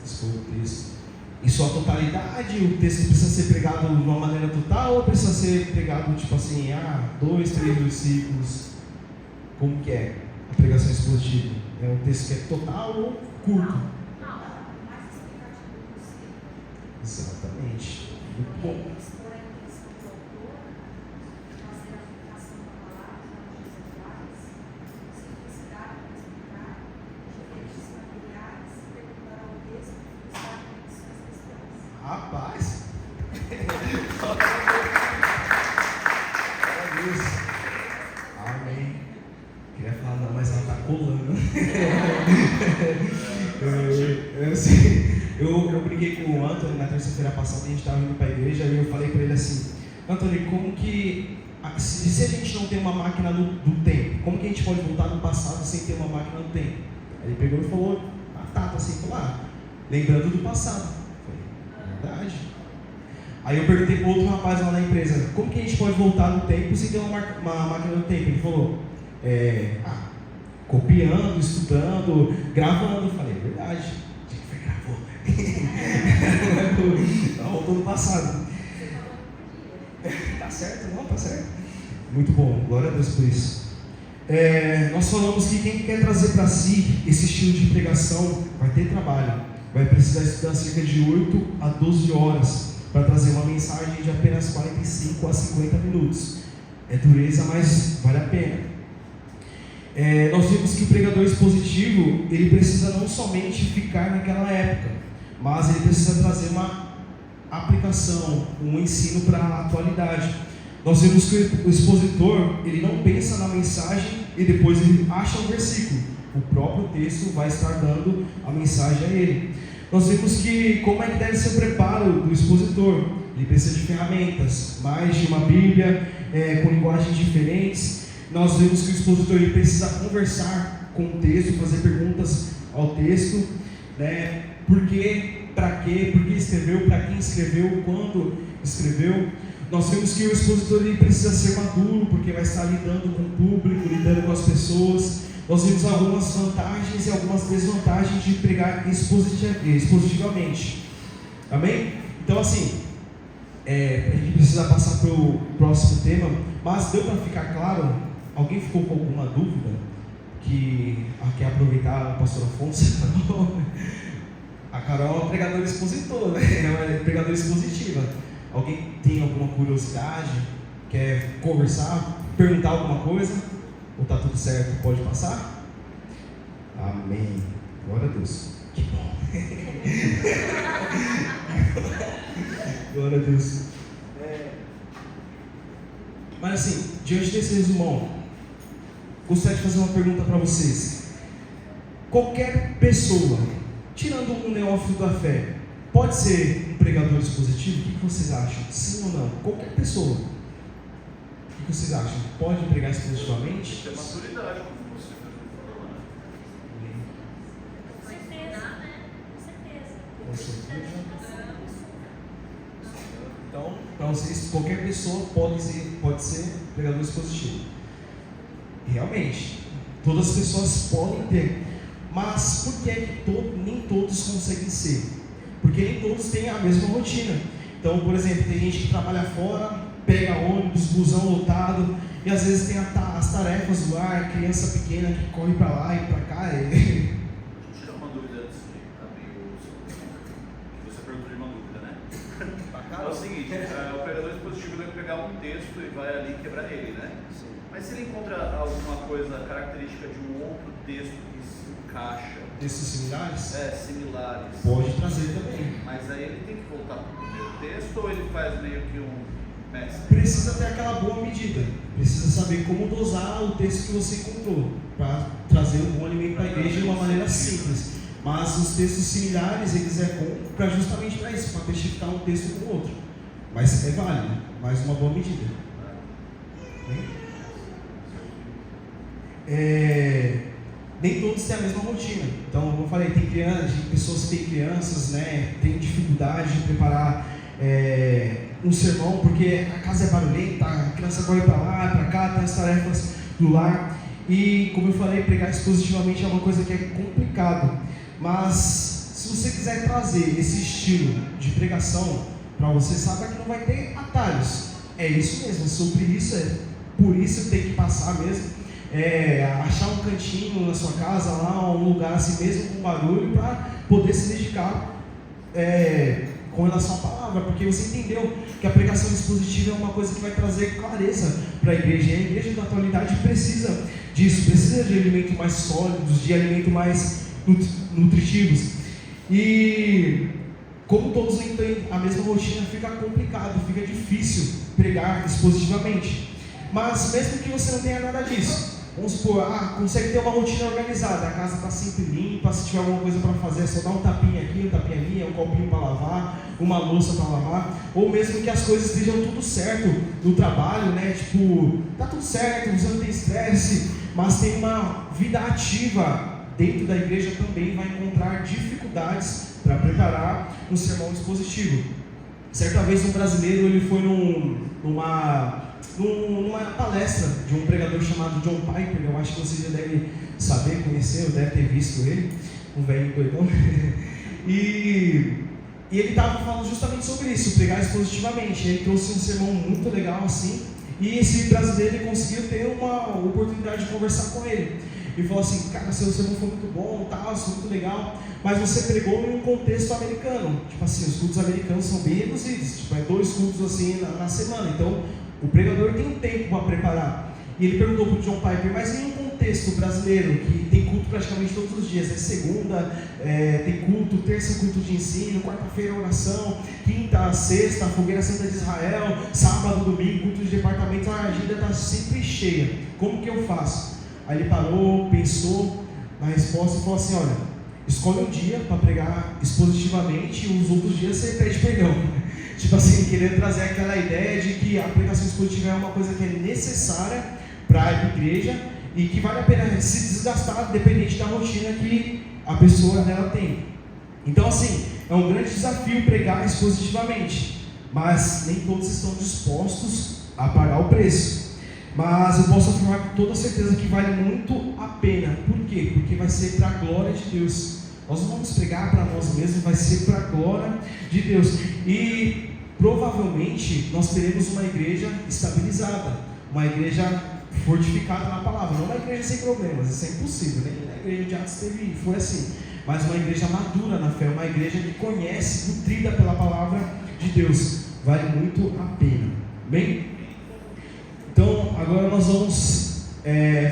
Speaker 1: Expor o texto em sua totalidade. O texto precisa ser pregado de uma maneira total, ou precisa ser pregado tipo assim, 2, 3 versículos? Como que é a pregação expositiva? É um texto que é total ou curto?
Speaker 3: Não, mais explicativo possível.
Speaker 1: Exatamente. Muito bom.
Speaker 3: Expor a intenção do autor, fazer a aplicação da palavra nas atuais, simplicidade para explicar, referências familiares, perguntar ao texto e buscar conexões cristãs.
Speaker 1: Rapaz! Glória a Deus! Amém! Queria falar, não, mas ela está colando. Eu briguei com o Anthony na terça-feira passada, a gente estava indo para a igreja, e eu falei para ele assim: Anthony, como que, se a gente não tem uma máquina do tempo, como que a gente pode voltar no passado sem ter uma máquina do tempo? Aí ele pegou e falou, batata assim, falou, lembrando do passado. Eu falei, verdade. Aí eu perguntei para outro rapaz lá na empresa, como que a gente pode voltar no tempo sem ter uma máquina do tempo? Ele falou, copiando, estudando, gravando. Eu falei, verdade, a gente foi gravou. Não, voltou no passado. Tá certo? Não, tá certo. Muito bom, glória a Deus por isso. Nós falamos que quem quer trazer para si esse estilo de pregação vai ter trabalho, vai precisar estudar cerca de 8 a 12 horas para trazer uma mensagem de apenas 45 a 50 minutos. É dureza, mas vale a pena. Nós vimos que o pregador expositivo, ele precisa não somente ficar naquela época, mas ele precisa trazer uma aplicação, um ensino para a atualidade. Nós vimos que o expositor, ele não pensa na mensagem e depois ele acha um versículo. O próprio texto vai estar dando a mensagem a ele. Nós vimos que como é que deve ser o preparo do expositor. Ele precisa de ferramentas, mais de uma Bíblia, com linguagens diferentes. Nós vimos que o expositor ele precisa conversar com o texto, fazer perguntas ao texto, né? Por quê? Para quê? Por que escreveu? Para quem escreveu? Quando escreveu? Nós vimos que o expositor ele precisa ser maduro, porque vai estar lidando com o público, lidando com as pessoas. Nós vimos algumas vantagens e algumas desvantagens de pregar expositivamente. Amém? Então assim, a gente precisa passar para o próximo tema, mas deu para ficar claro? Alguém ficou com alguma dúvida? Que quer aproveitar o pastor Afonso? A Carol é uma pregadora expositora, né? É uma pregadora expositiva. Alguém tem alguma curiosidade? Quer conversar? Perguntar alguma coisa? Ou está tudo certo? Pode passar? Amém. Glória a Deus. Que bom. Glória a Deus. Mas assim, diante desse resumão, gostaria de fazer uma pergunta para vocês. Qualquer pessoa, tirando um neófito da fé, pode ser um pregador expositivo? O que vocês acham? Sim ou não? Qualquer pessoa. O que vocês acham? Pode pregar expositivamente?
Speaker 2: Tem maturidade, como você falou, né?
Speaker 3: Com certeza, né? Com certeza.
Speaker 1: Com certeza. Então, para vocês, qualquer pessoa pode ser pregador expositivo. Realmente, todas as pessoas podem ter. Mas por que é que nem todos conseguem ser? Porque nem todos têm a mesma rotina. Então, por exemplo, tem gente que trabalha fora, pega ônibus, busão lotado, e às vezes tem as tarefas do lar, criança pequena que corre para lá e para cá.
Speaker 2: Deixa eu tirar uma dúvida antes de abrir o seu tema. Você perguntou de uma dúvida, né? É o seguinte, o pregador expositivo vai pegar um texto e vai ali quebrar ele, né?
Speaker 1: Sim.
Speaker 2: Mas se ele encontra alguma coisa característica de um outro texto que se encaixa,
Speaker 1: Textos similares?
Speaker 2: similares,
Speaker 1: Pode trazer também.
Speaker 2: mas aí ele tem que voltar para o primeiro texto ou ele faz meio que um mestre?
Speaker 1: Precisa ter aquela boa medida. Precisa saber como dosar o texto que você encontrou para trazer um bom alimento para a igreja de uma maneira simples. Mas os textos similares, eles é bom para justamente para isso, para testificar um texto com o outro. Mas é válido, mas uma boa medida. Nem todos têm a mesma rotina. Então, como eu falei, tem pessoas que têm crianças, né, têm dificuldade de preparar um sermão, porque a casa é barulhenta, a criança corre para lá, para cá, tem as tarefas do lar. E, como eu falei, pregar expositivamente é uma coisa que é complicado. Mas, se você quiser trazer esse estilo de pregação para você, saiba que não vai ter atalhos. É isso mesmo, sobre isso, por isso que tem que passar mesmo. Achar um cantinho na sua casa, lá, um lugar assim mesmo com barulho, para poder se dedicar com relação à palavra, porque você entendeu que a pregação expositiva é uma coisa que vai trazer clareza para a igreja, e a igreja da atualidade precisa disso, precisa de alimentos mais sólidos, de alimentos mais nutritivos. E como todos não têm a mesma rotina, fica complicado, fica difícil pregar expositivamente. Mas mesmo que você não tenha nada disso, vamos supor, consegue ter uma rotina organizada, a casa está sempre limpa, se tiver alguma coisa para fazer é só dar um tapinha aqui, um tapinha ali, um copinho para lavar, uma louça para lavar, ou mesmo que as coisas estejam tudo certo no trabalho, né? Tipo, tá tudo certo, você não tem estresse, mas tem uma vida ativa dentro da igreja, também vai encontrar dificuldades para preparar um sermão expositivo. Certa vez um brasileiro, ele foi numa palestra de um pregador chamado John Piper. Eu acho que vocês já devem saber, conhecer, ou devem ter visto ele, um velho doidão. E ele estava falando justamente sobre isso, pregar expositivamente. Ele trouxe um sermão muito legal assim, e esse brasileiro ele conseguiu ter uma oportunidade de conversar com ele. E falou assim: cara, seu sermão foi muito bom, tal, foi muito legal, mas você pregou em um contexto americano. Tipo assim, os cultos americanos são bem reduzidos, tipo, 2 cultos assim na semana. Então o pregador tem um tempo para preparar. E ele perguntou para o John Piper: mas em um contexto brasileiro, que tem culto praticamente todos os dias, segunda tem culto, terça culto de ensino, quarta-feira oração, quinta, sexta, fogueira santa de Israel, sábado, domingo, culto de departamento, a agenda está sempre cheia, como que eu faço? Aí ele parou, pensou na resposta e falou assim: olha, escolhe um dia para pregar expositivamente e os outros dias você pede perdão. Tipo assim, querendo trazer aquela ideia de que a pregação expositiva é uma coisa que é necessária para a igreja e que vale a pena se desgastar dependente da rotina que a pessoa dela tem. Então assim, é um grande desafio pregar expositivamente, mas nem todos estão dispostos a pagar o preço. Mas eu posso afirmar com toda certeza que vale muito a pena. Por quê? Porque vai ser para a glória de Deus. Nós não vamos pregar para nós mesmos, vai ser para a glória de Deus. E provavelmente nós teremos uma igreja estabilizada, uma igreja fortificada na palavra, não uma igreja sem problemas, isso é impossível, né? A igreja de Atos foi assim, mas uma igreja madura na fé, uma igreja que conhece, nutrida pela palavra de Deus. Vale muito a pena. Bem? Então, agora nós vamos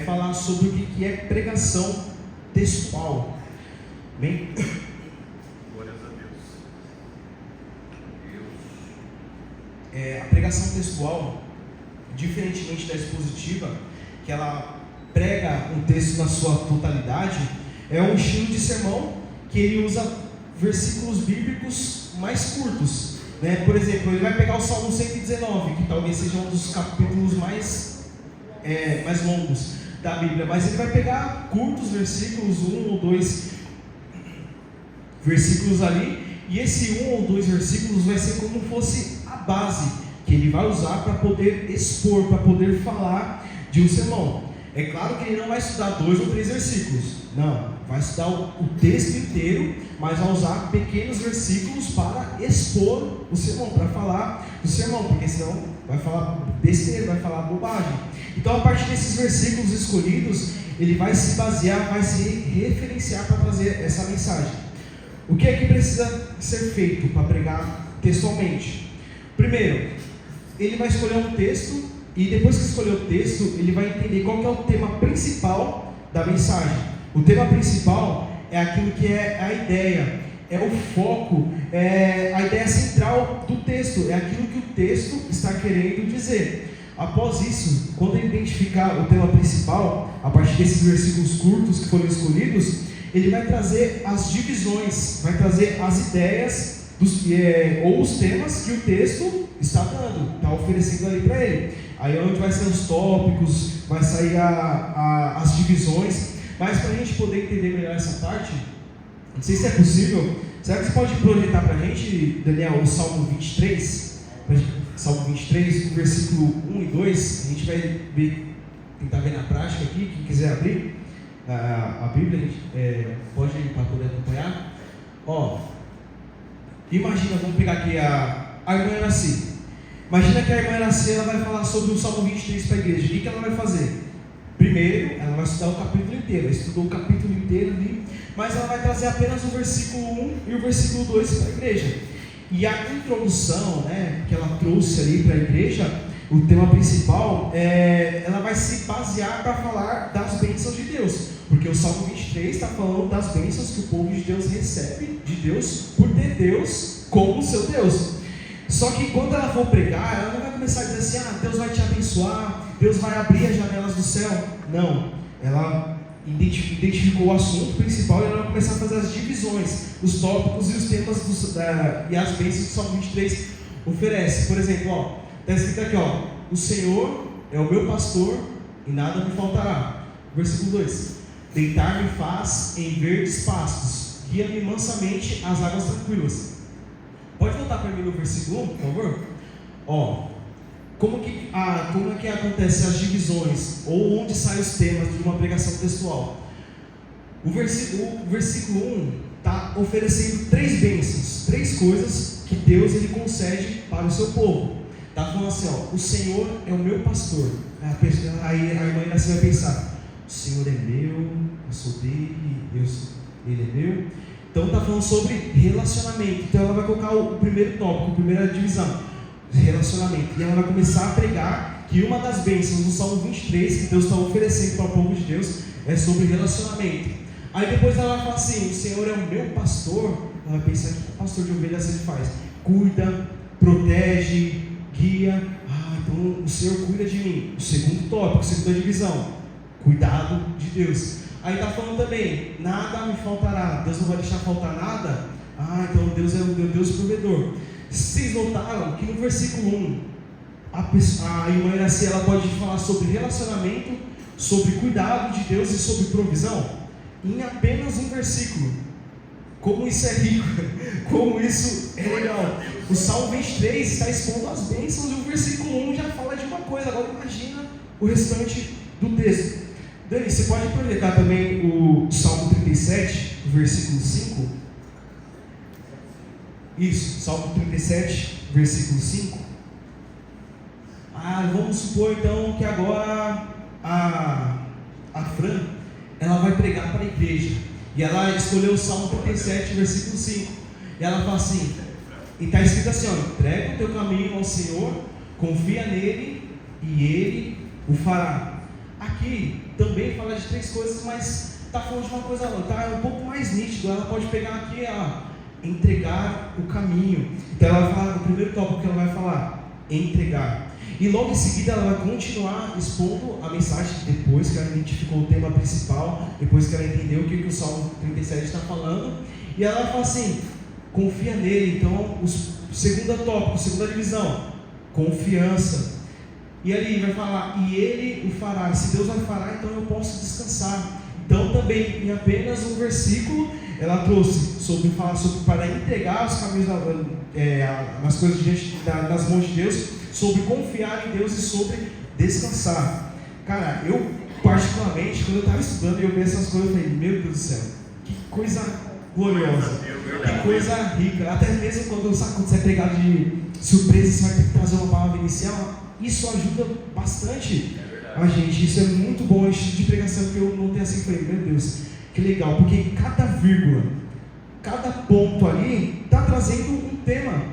Speaker 1: falar sobre o que é pregação textual. Bem?
Speaker 2: Glórias a Deus.
Speaker 1: A pregação textual, diferentemente da expositiva, que ela prega um texto na sua totalidade, é um estilo de sermão que ele usa versículos bíblicos mais curtos, né? Por exemplo, ele vai pegar o Salmo 119, que talvez seja um dos capítulos mais longos da Bíblia, mas ele vai pegar curtos versículos, 1 ou 2 versículos ali, e esse 1 ou 2 versículos vai ser como fosse a base que ele vai usar para poder expor, para poder falar de um sermão. É claro que ele não vai estudar 2 ou 3 versículos, não, vai estudar o texto inteiro, mas vai usar pequenos versículos para expor o sermão, para falar do sermão, porque senão vai falar besteira, vai falar bobagem. Então, a partir desses versículos escolhidos, ele vai se basear, vai se referenciar para trazer essa mensagem. O que é que precisa ser feito para pregar textualmente? Primeiro, ele vai escolher um texto, e depois que escolher o texto, ele vai entender qual que é o tema principal da mensagem. O tema principal é aquilo que é a ideia, é o foco, é a ideia central do texto, é aquilo que o texto está querendo dizer. Após isso, quando ele identificar o tema principal, a partir desses versículos curtos que foram escolhidos, ele vai trazer as divisões, vai trazer as ideias ou os temas que o texto está dando, está oferecendo ali para ele. Aí é onde vai ser os tópicos, vai sair as divisões. Mas para a gente poder entender melhor essa parte, não sei se é possível, será que você pode projetar para a gente, Daniel, o Salmo 23? Salmo 23, o versículo 1 e 2, a gente vai tentar ver na prática aqui, quem quiser abrir a Bíblia, a gente, pode ir para poder acompanhar. Imagina, vamos pegar aqui a irmã Iraci. Imagina que a irmã Iraci, ela vai falar sobre o Salmo 23 para a igreja. O que ela vai fazer? Primeiro, ela vai estudar o capítulo inteiro. Ela estudou o capítulo inteiro ali, mas ela vai trazer apenas o versículo 1 e o versículo 2 para a igreja. E a introdução, né, que ela trouxe ali para a igreja, o tema principal, ela vai se basear para falar das bênçãos de Deus, porque o Salmo 23 está falando das bênçãos que o povo de Deus recebe de Deus, por ter Deus como seu Deus. Só que quando ela for pregar, ela não vai começar a dizer assim, Deus vai te abençoar, Deus vai abrir as janelas do céu. Não, ela identificou o assunto principal e ela vai começar a fazer as divisões, os tópicos e os temas e as bênçãos que o Salmo 23 oferece. Por exemplo, está escrito aqui, o Senhor é o meu pastor e nada me faltará. Versículo 2: deitar-me faz em verdes pastos, guia-me mansamente às águas tranquilas. Pode voltar para mim no versículo 1, por favor? Como é que acontece as divisões, ou onde saem os temas de uma pregação textual? O versículo 1 está oferecendo 3 bênçãos, 3 coisas que Deus ele concede para o seu povo. Está falando assim, o Senhor é o meu pastor. Aí a irmã Iraci vai pensar, o Senhor é meu, eu sou dele, ele é meu. Então está falando sobre relacionamento. Então ela vai colocar o primeiro tópico, a primeira divisão, relacionamento. E ela vai começar a pregar que uma das bênçãos do Salmo 23 que Deus está oferecendo para o povo de Deus é sobre relacionamento. Aí depois ela vai falar assim, o Senhor é o meu pastor. Ela vai pensar, o que o pastor de ovelhas ele faz? Cuida, protege, guia. Então o Senhor cuida de mim. O segundo tópico, segunda divisão, cuidado de Deus. Aí está falando também, nada me faltará, Deus não vai deixar faltar nada. Então Deus é o meu Deus provedor. Vocês notaram que no versículo 1, a irmã Iraci, ela pode falar sobre relacionamento, sobre cuidado de Deus e sobre provisão, em apenas um versículo. Como isso é rico, como isso é legal. O Salmo 23 está expondo as bênçãos e o versículo 1 já fala de uma coisa. Agora imagina o restante do texto. Dani, você pode projetar também o Salmo 37, versículo 5? Isso, Salmo 37, versículo 5. Vamos supor então que agora a Fran, ela vai pregar para a igreja. E ela escolheu o Salmo 37, versículo 5. E ela fala assim, e está escrito assim, entrega o teu caminho ao Senhor, confia nele e ele o fará. Aqui também fala de 3 coisas, mas está falando de uma coisa, está um pouco mais nítido. Ela pode pegar aqui, entregar o caminho. Então ela vai falar, no primeiro tópico que ela vai falar, entregar. E logo em seguida ela vai continuar expondo a mensagem, depois que ela identificou o tema principal, depois que ela entendeu o que o Salmo 37 está falando. E ela vai falar assim, confia nele. Então, segunda tópico, segunda divisão, confiança. E ali vai falar, e ele o fará. Se Deus vai falar, então eu posso descansar. Então também, em apenas um versículo, ela trouxe sobre falar sobre para entregar os caminhos nas coisas diante das mãos de Deus, sobre confiar em Deus e sobre descansar. Cara, eu particularmente, quando eu estava estudando e eu vi essas coisas, eu falei, meu Deus do céu, que coisa gloriosa, que coisa rica. Até mesmo quando você é pregado de surpresa, você vai ter que trazer uma palavra inicial, isso ajuda bastante a gente. Isso é muito bom, esse tipo de pregação que eu não tenho assim, falei, meu Deus, que legal, porque cada vírgula, cada ponto ali está trazendo um tema,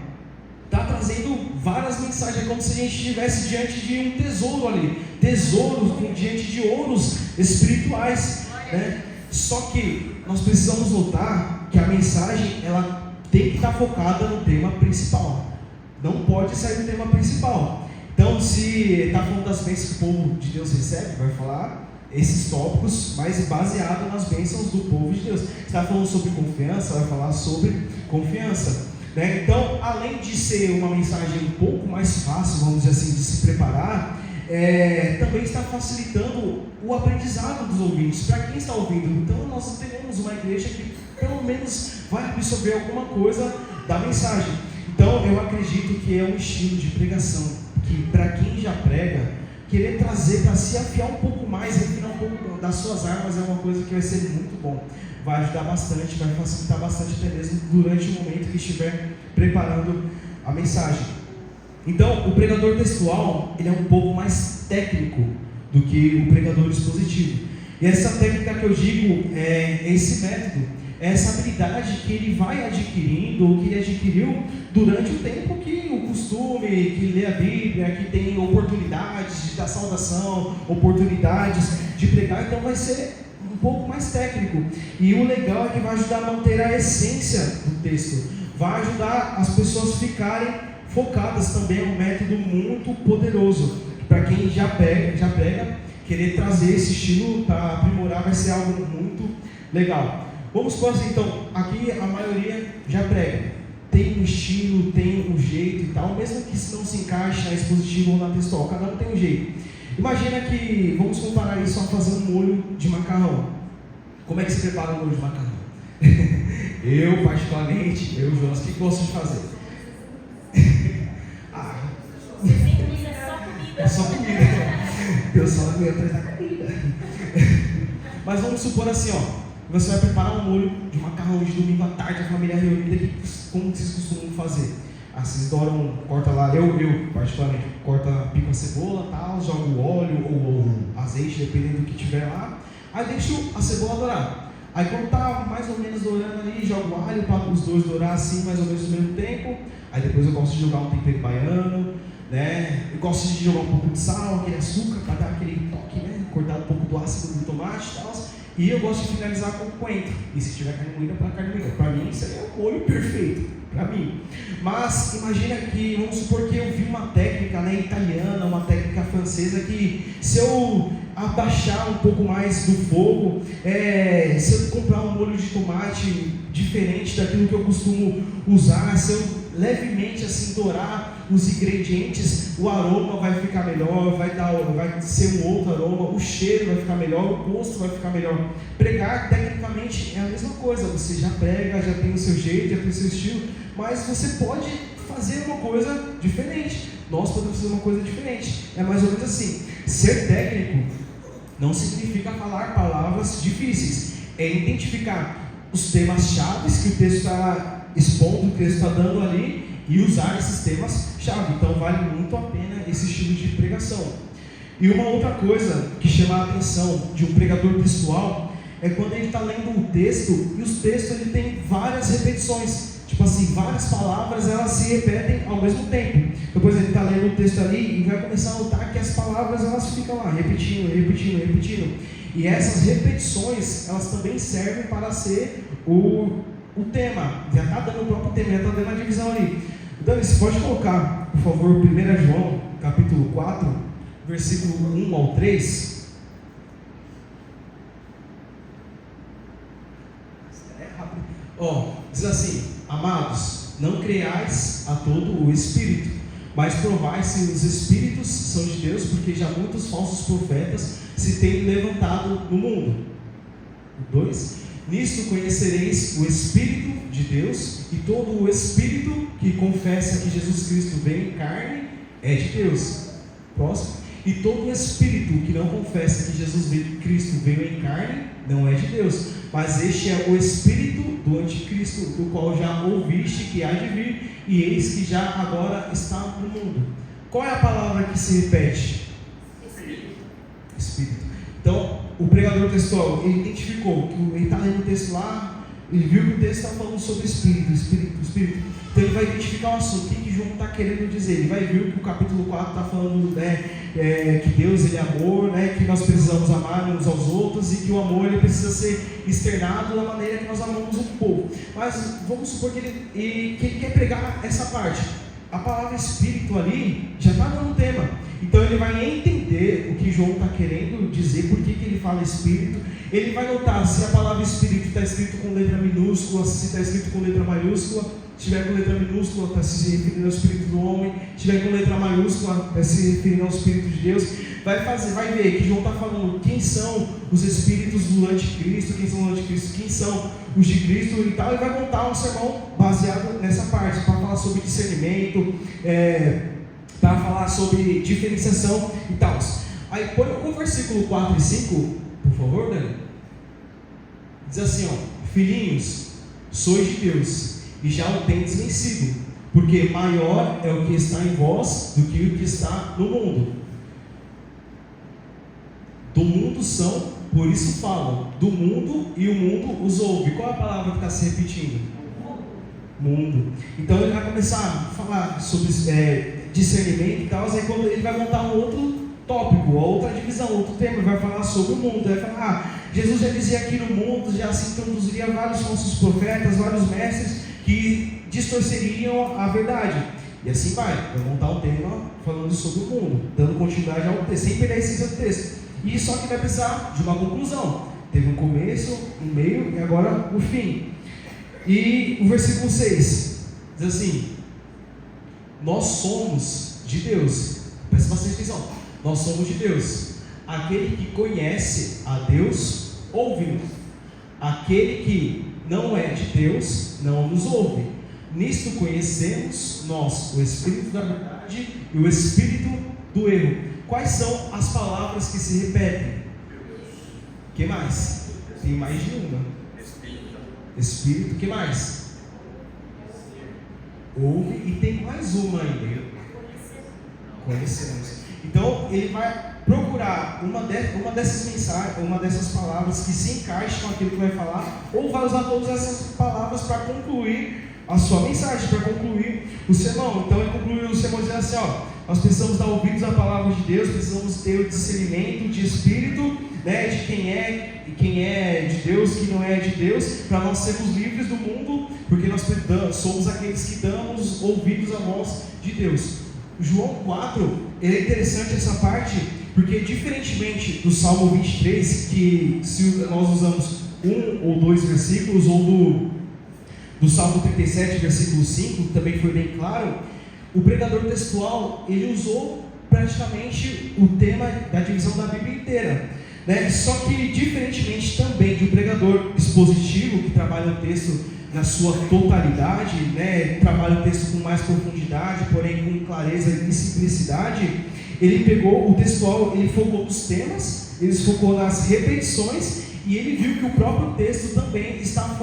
Speaker 1: está trazendo várias mensagens. É como se a gente estivesse diante de um tesouro ali, tesouros diante de ouros espirituais, né? Só que nós precisamos notar que a mensagem ela tem que estar focada no tema principal, não pode sair do tema principal. Então, se está falando das bênçãos que o povo de Deus recebe, vai falar esses tópicos, mas baseado nas bênçãos do povo de Deus. Se está falando sobre confiança, vai falar sobre confiança, né? Então, além de ser uma mensagem um pouco mais fácil, vamos dizer assim, de se preparar, também está facilitando o aprendizado dos ouvintes, para quem está ouvindo. Então, nós teremos uma igreja que pelo menos vai absorver alguma coisa da mensagem. Então, eu acredito que é um estilo de pregação que, para quem já prega, querer trazer para se afiar um pouco mais, refinar um pouco das suas armas, é uma coisa que vai ser muito bom, vai ajudar bastante, vai facilitar bastante até mesmo durante o momento que estiver preparando a mensagem. Então, o pregador textual, ele é um pouco mais técnico do que o pregador expositivo. E essa técnica que eu digo é esse método, é essa habilidade que ele vai adquirindo, ou que ele adquiriu durante o tempo que o costume, que lê a Bíblia, que tem oportunidades de dar saudação, oportunidades de pregar. Então vai ser um pouco mais técnico. E o legal é que vai ajudar a manter a essência do texto, vai ajudar as pessoas a ficarem focadas. Também é um método muito poderoso. Para quem já prega, querer trazer esse estilo para aprimorar vai ser algo muito legal. Vamos supor assim, então, aqui a maioria já prega, tem um estilo, tem um jeito e tal, mesmo que isso não se encaixe na expositiva ou na textual, cada um tem um jeito. Imagina que, vamos comparar isso a fazer um molho de macarrão. Como é que se prepara um molho de macarrão? Eu, particularmente, Jonas, o que gosto de fazer? É só comida. Deus só não aguenta atrás da comida. Mas vamos supor assim, ó. Você vai preparar um molho de macarrão de domingo à tarde, a família reunida, como vocês costumam fazer? Vocês corta lá, eu particularmente, pico a cebola, tal, jogo o óleo ou azeite, dependendo do que tiver lá, aí deixo a cebola dourar. Aí quando tá mais ou menos dourando ali, jogo o alho para os dois dourar assim, mais ou menos no mesmo tempo. Aí depois eu gosto de jogar um tempero baiano, né? Eu gosto de jogar um pouco de sal, aquele açúcar, para dar aquele toque, né? Cortar um pouco do ácido do tomate e tal. E eu gosto de finalizar com coentro. E se tiver carne moída, para carne moída. Para mim, isso aí é o molho perfeito. Para mim. Mas imagina que, vamos supor que eu vi uma técnica, né, italiana, uma técnica francesa, que se eu abaixar um pouco mais do fogo, se eu comprar um molho de tomate diferente daquilo que eu costumo usar, se eu levemente assim dourar os ingredientes, o aroma vai ficar melhor, vai ser um outro aroma, o cheiro vai ficar melhor, o gosto vai ficar melhor. Pregar tecnicamente é a mesma coisa, você já prega, já tem o seu jeito, já tem o seu estilo, mas você pode fazer uma coisa diferente. Nós podemos fazer uma coisa diferente. É mais ou menos assim. Ser técnico não significa falar palavras difíceis, é identificar os temas-chave que o texto está expondo, o texto está dando ali, e usar esses temas-chave. Então vale muito a pena esse estilo de pregação. E uma outra coisa que chama a atenção de um pregador textual é quando ele está lendo um texto, e os textos ele tem várias repetições. Tipo assim, várias palavras elas se repetem ao mesmo tempo. Depois ele está lendo o texto ali e vai começar a notar que as palavras elas ficam lá, repetindo. E essas repetições, elas também servem para ser o tema. Já está dando o próprio tema, já está dando a divisão ali. Dani, você pode colocar, por favor, 1 João, capítulo 4, versículo 1 ao 3. É rápido. Diz assim: Amados, não creiais a todo o Espírito, mas provai se os Espíritos são de Deus, porque já muitos falsos profetas se têm levantado no mundo. 2. Nisto conhecereis o Espírito de Deus, e todo o Espírito que confessa que Jesus Cristo veio em carne é de Deus. Próximo. E todo o Espírito que não confessa que Jesus Cristo veio em carne não é de Deus, mas este é o Espírito do Anticristo, do qual já ouviste que há de vir, e eis que já agora está no mundo. Qual é a palavra que se repete? Espírito. Então, o pregador textual, ele identificou que ele está lendo o texto lá, ele viu que o texto está falando sobre Espírito. Então ele vai identificar o assunto, o que João está querendo dizer. Ele vai ver que o capítulo 4 está falando, que Deus ele é amor, que nós precisamos amar uns aos outros, e que o amor ele precisa ser externado da maneira que nós amamos o povo. Mas vamos supor que ele quer pregar essa parte. A palavra Espírito ali já está dando um tema. Então ele vai entender o que João está querendo dizer, por que ele fala Espírito. Ele vai notar se a palavra Espírito está escrito com letra minúscula, se está escrito com letra maiúscula. Se tiver com letra minúscula, está se referindo ao Espírito do homem. Se tiver com letra maiúscula, está se referindo ao Espírito de Deus. Vai ver que João está falando quem são os Espíritos do Anticristo, quem são os Anticristo, quem são os de Cristo e tal. E vai montar um sermão baseado nessa parte, para falar sobre discernimento, para falar sobre diferenciação e tal. Aí põe o versículo 4 e 5, por favor, Dani. Diz assim, filhinhos, sois de Deus, e já o tendes vencido, porque maior é o que está em vós do que o que está no mundo. Do mundo são, por isso falam, do mundo, e o mundo os ouve. Qual é a palavra que está se repetindo? Mundo. Então ele vai começar a falar sobre discernimento e tal, aí quando ele vai montar um outro tópico, outra divisão, outro tema, ele vai falar sobre o mundo. Ele vai falar, Jesus já dizia aqui no mundo, já se introduziria vários falsos profetas, vários mestres que distorceriam a verdade. E assim vai montar um tema falando sobre o mundo, dando continuidade ao texto, sem perder a essência do texto. E só que vai precisar de uma conclusão. Teve um começo, um meio e agora o fim. E o versículo 6 diz assim: nós somos de Deus. Presta bastante atenção. Nós somos de Deus. Aquele que conhece a Deus, ouve-nos. Aquele que não é de Deus, não nos ouve. Nisto conhecemos nós o Espírito da verdade e o Espírito do erro. Quais são as palavras que se repetem? O que mais? Tem mais de uma. Espírito, o que mais? Ouve, e tem mais uma ainda. Conhecemos. Então ele vai procurar uma dessas mensagens, uma dessas palavras que se encaixe com aquilo que vai falar, ou vai usar todas essas palavras para concluir a sua mensagem, para concluir o sermão. Então ele concluiu o sermão dizendo assim: nós precisamos dar ouvidos à palavra de Deus, precisamos ter o discernimento de espírito, de quem é de Deus, quem não é de Deus, para nós sermos livres do mundo, porque nós somos aqueles que damos ouvidos à voz de Deus. João 4, é interessante essa parte, porque diferentemente do Salmo 23, que se nós usamos um ou dois versículos, ou do Salmo 37, versículo 5, também foi bem claro, o pregador textual, ele usou praticamente o tema da divisão da Bíblia inteira, Só que, diferentemente também de um pregador expositivo, que trabalha o texto na sua totalidade, trabalha o texto com mais profundidade, porém com clareza e simplicidade, ele pegou o textual, ele focou nos temas, ele focou nas repetições, e ele viu que o próprio texto também está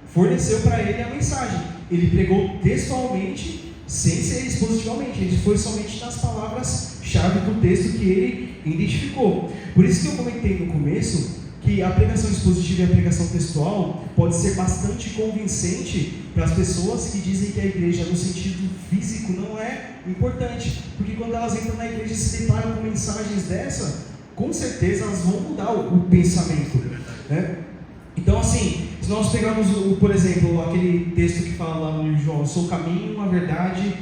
Speaker 1: forneceu para ele a mensagem. Ele pregou textualmente, sem ser expositivamente, ele foi somente nas palavras-chave do texto que ele identificou. Por isso que eu comentei no começo que a pregação expositiva e a pregação textual pode ser bastante convincente para as pessoas que dizem que a igreja no sentido físico não é importante, porque quando elas entram na igreja e se deparam com mensagens dessa, com certeza elas vão mudar o pensamento, Então, assim, se nós pegarmos, por exemplo, aquele texto que fala lá no João: eu sou o caminho, a verdade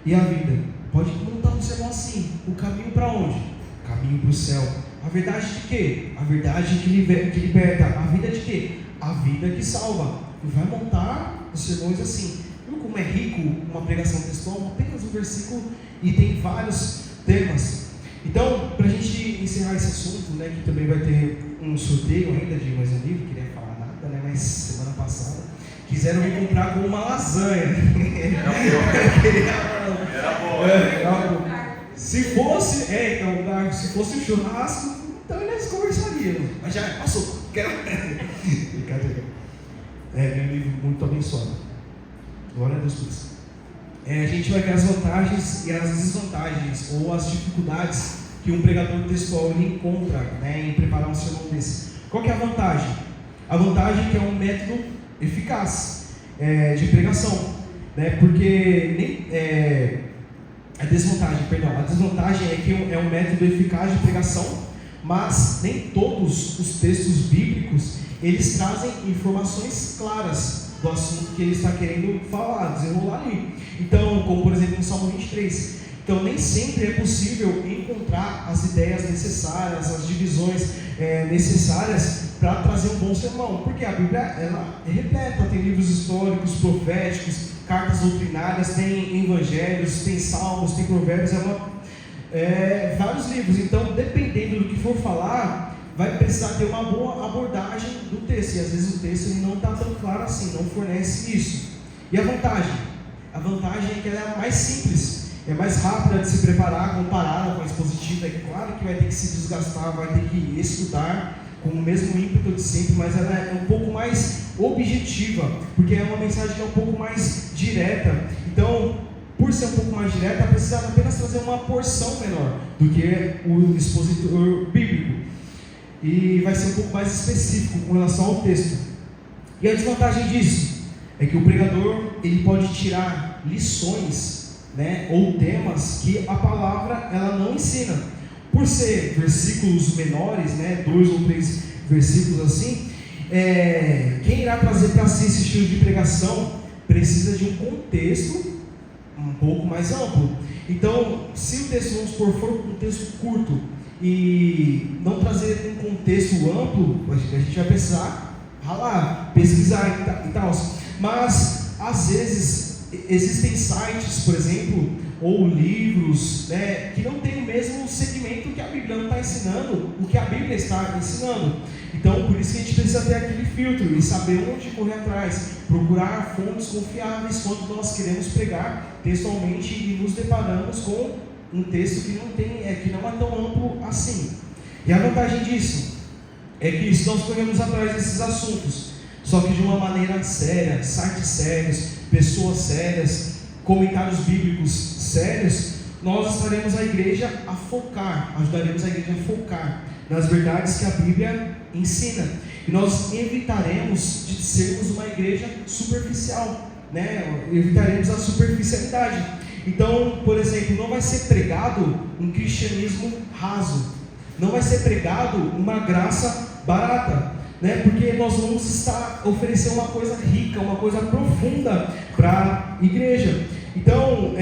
Speaker 1: e a vida. Pode montar um sermão assim: o caminho para onde? O caminho para o céu. A verdade de quê? A verdade que liberta. A vida de quê? A vida que salva. E vai montar os sermões assim. Viu como é rico uma pregação textual? Apenas um versículo e tem vários temas. Então, para a gente encerrar esse assunto, né, que também vai ter um sorteio ainda de mais um livro, queria falar nada, né, mas semana passada quiseram me comprar com uma lasanha.
Speaker 2: Era boa.
Speaker 1: Se fosse, então, se fosse um churrasco, então eles conversariam. Mas já passou. Brincadeira. Meu livro muito abençoado. Glória a Deus por isso. A gente vai ver as vantagens e as desvantagens, ou as dificuldades que um pregador textual ele encontra, né, em preparar um sermão desse. Qual que é a vantagem? A vantagem é que é um método eficaz de pregação, né, porque a desvantagem é que é um método eficaz de pregação, mas nem todos os textos bíblicos eles trazem informações claras do assunto que ele está querendo falar, desenrolar ali. Então, como por exemplo no Salmo 23. Então, nem sempre é possível encontrar as ideias necessárias, as divisões necessárias para trazer um bom sermão, porque a Bíblia ela é repleta, tem livros históricos, proféticos, cartas doutrinárias, tem evangelhos, tem salmos, tem provérbios, vários livros. Então, dependendo do que for falar, vai precisar ter uma boa abordagem do texto, e às vezes o texto ele não está tão claro assim, não fornece isso. E a vantagem? A vantagem é que ela é mais simples, é mais rápida de se preparar comparada com a expositiva. É claro que vai ter que se desgastar, vai ter que estudar com o mesmo ímpeto de sempre, mas ela é um pouco mais objetiva, porque é uma mensagem que é um pouco mais direta. Então, por ser um pouco mais direta, precisa apenas trazer uma porção menor do que o expositor bíblico. E vai ser um pouco mais específico com relação ao texto. E a desvantagem disso é que o pregador ele pode tirar lições, né, ou temas que a palavra ela não ensina. Por ser versículos menores, né, 2 ou 3 versículos assim, quem irá trazer para si esse estilo de pregação precisa de um contexto um pouco mais amplo. Então, se o texto, vamos supor, for um texto curto e não trazer um contexto amplo, a gente vai precisar ralar, pesquisar e tal. Mas, às vezes, existem sites, por exemplo, ou livros, né, que não tem o mesmo segmento que a Bíblia não está ensinando, o que a Bíblia está ensinando. Então, por isso que a gente precisa ter aquele filtro e saber onde correr atrás, procurar fontes confiáveis quando nós queremos pregar textualmente e nos deparamos com um texto que não é tão amplo assim. E a vantagem disso é que se nós corremos atrás desses assuntos, só que de uma maneira séria, sites sérios, pessoas sérias, comentários bíblicos sérios, nós ajudaremos a igreja a focar nas verdades que a Bíblia ensina. E nós evitaremos de sermos uma igreja superficial, né? Evitaremos a superficialidade. Então, por exemplo, não vai ser pregado um cristianismo raso, não vai ser pregado uma graça barata, né? Porque nós vamos estar oferecendo uma coisa rica, uma coisa profunda para a igreja. Então,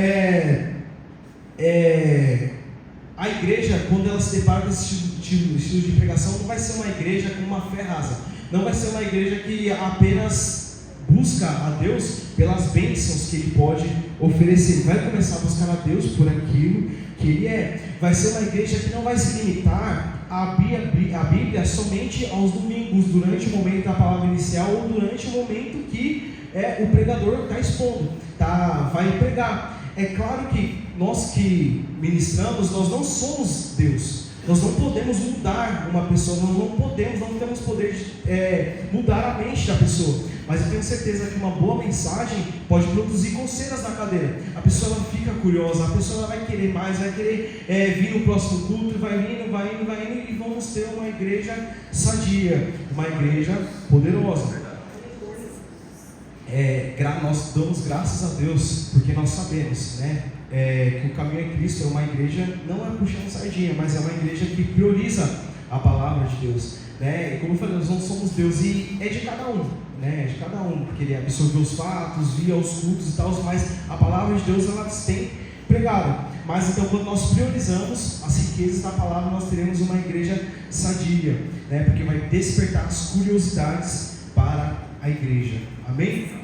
Speaker 1: a igreja, quando ela se depara com esse estilo de pregação, não vai ser uma igreja com uma fé rasa, não vai ser uma igreja que apenas busca a Deus pelas bênçãos que Ele pode oferecer. Vai começar a buscar a Deus por aquilo que Ele é. Vai ser uma igreja que não vai se limitar a Bíblia somente aos domingos, durante o momento da palavra inicial ou durante o momento que o pregador está expondo, vai pregar. É claro que nós que ministramos, nós não somos Deus. Nós não podemos mudar uma pessoa, nós não temos poder de mudar a mente da pessoa. Mas eu tenho certeza que uma boa mensagem pode produzir coceiras na cadeira. A pessoa ela fica curiosa, a pessoa ela vai querer mais, vai querer vir no próximo culto, vai indo, e vamos ter uma igreja sadia, uma igreja poderosa. Nós damos graças a Deus, porque nós sabemos, né, que o caminho é Cristo. É uma igreja, não é puxando sardinha, mas é uma igreja que prioriza a palavra de Deus, né? E como eu falei, nós não somos Deus, e é de cada um, né? É de cada um, porque ele absorveu os fatos, via os cultos e tal, mas a palavra de Deus ela tem pregado. Mas então, quando nós priorizamos as riquezas da palavra, nós teremos uma igreja sadia, né? Porque vai despertar as curiosidades para a igreja. Amém?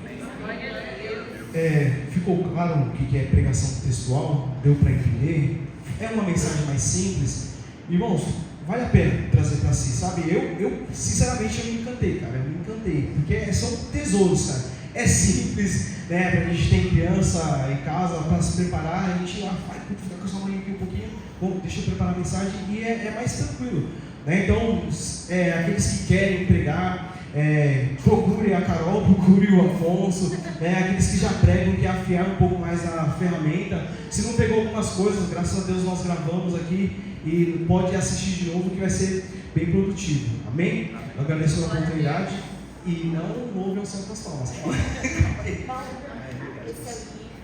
Speaker 1: ficou claro o que é pregação textual? Deu para entender? É uma mensagem mais simples? Irmãos, vale a pena trazer para si, sabe? Eu sinceramente, eu me encantei, cara. Eu me encantei, porque são tesouros, cara. É simples, né? Pra gente ter criança em casa, para se preparar, a gente vai ficar com a sua mãe aqui um pouquinho, bom, deixa eu preparar a mensagem, e é mais tranquilo, né? Então, aqueles que querem pregar, procure a Carol, procure o Afonso, né? Aqueles que já pregam, que afiar um pouco mais a ferramenta. Se não pegou algumas coisas, graças a Deus nós gravamos aqui e pode assistir de novo, que vai ser bem produtivo. Amém? Eu agradeço pela oportunidade e não ouve o som das palmas.
Speaker 4: Esse é o livro.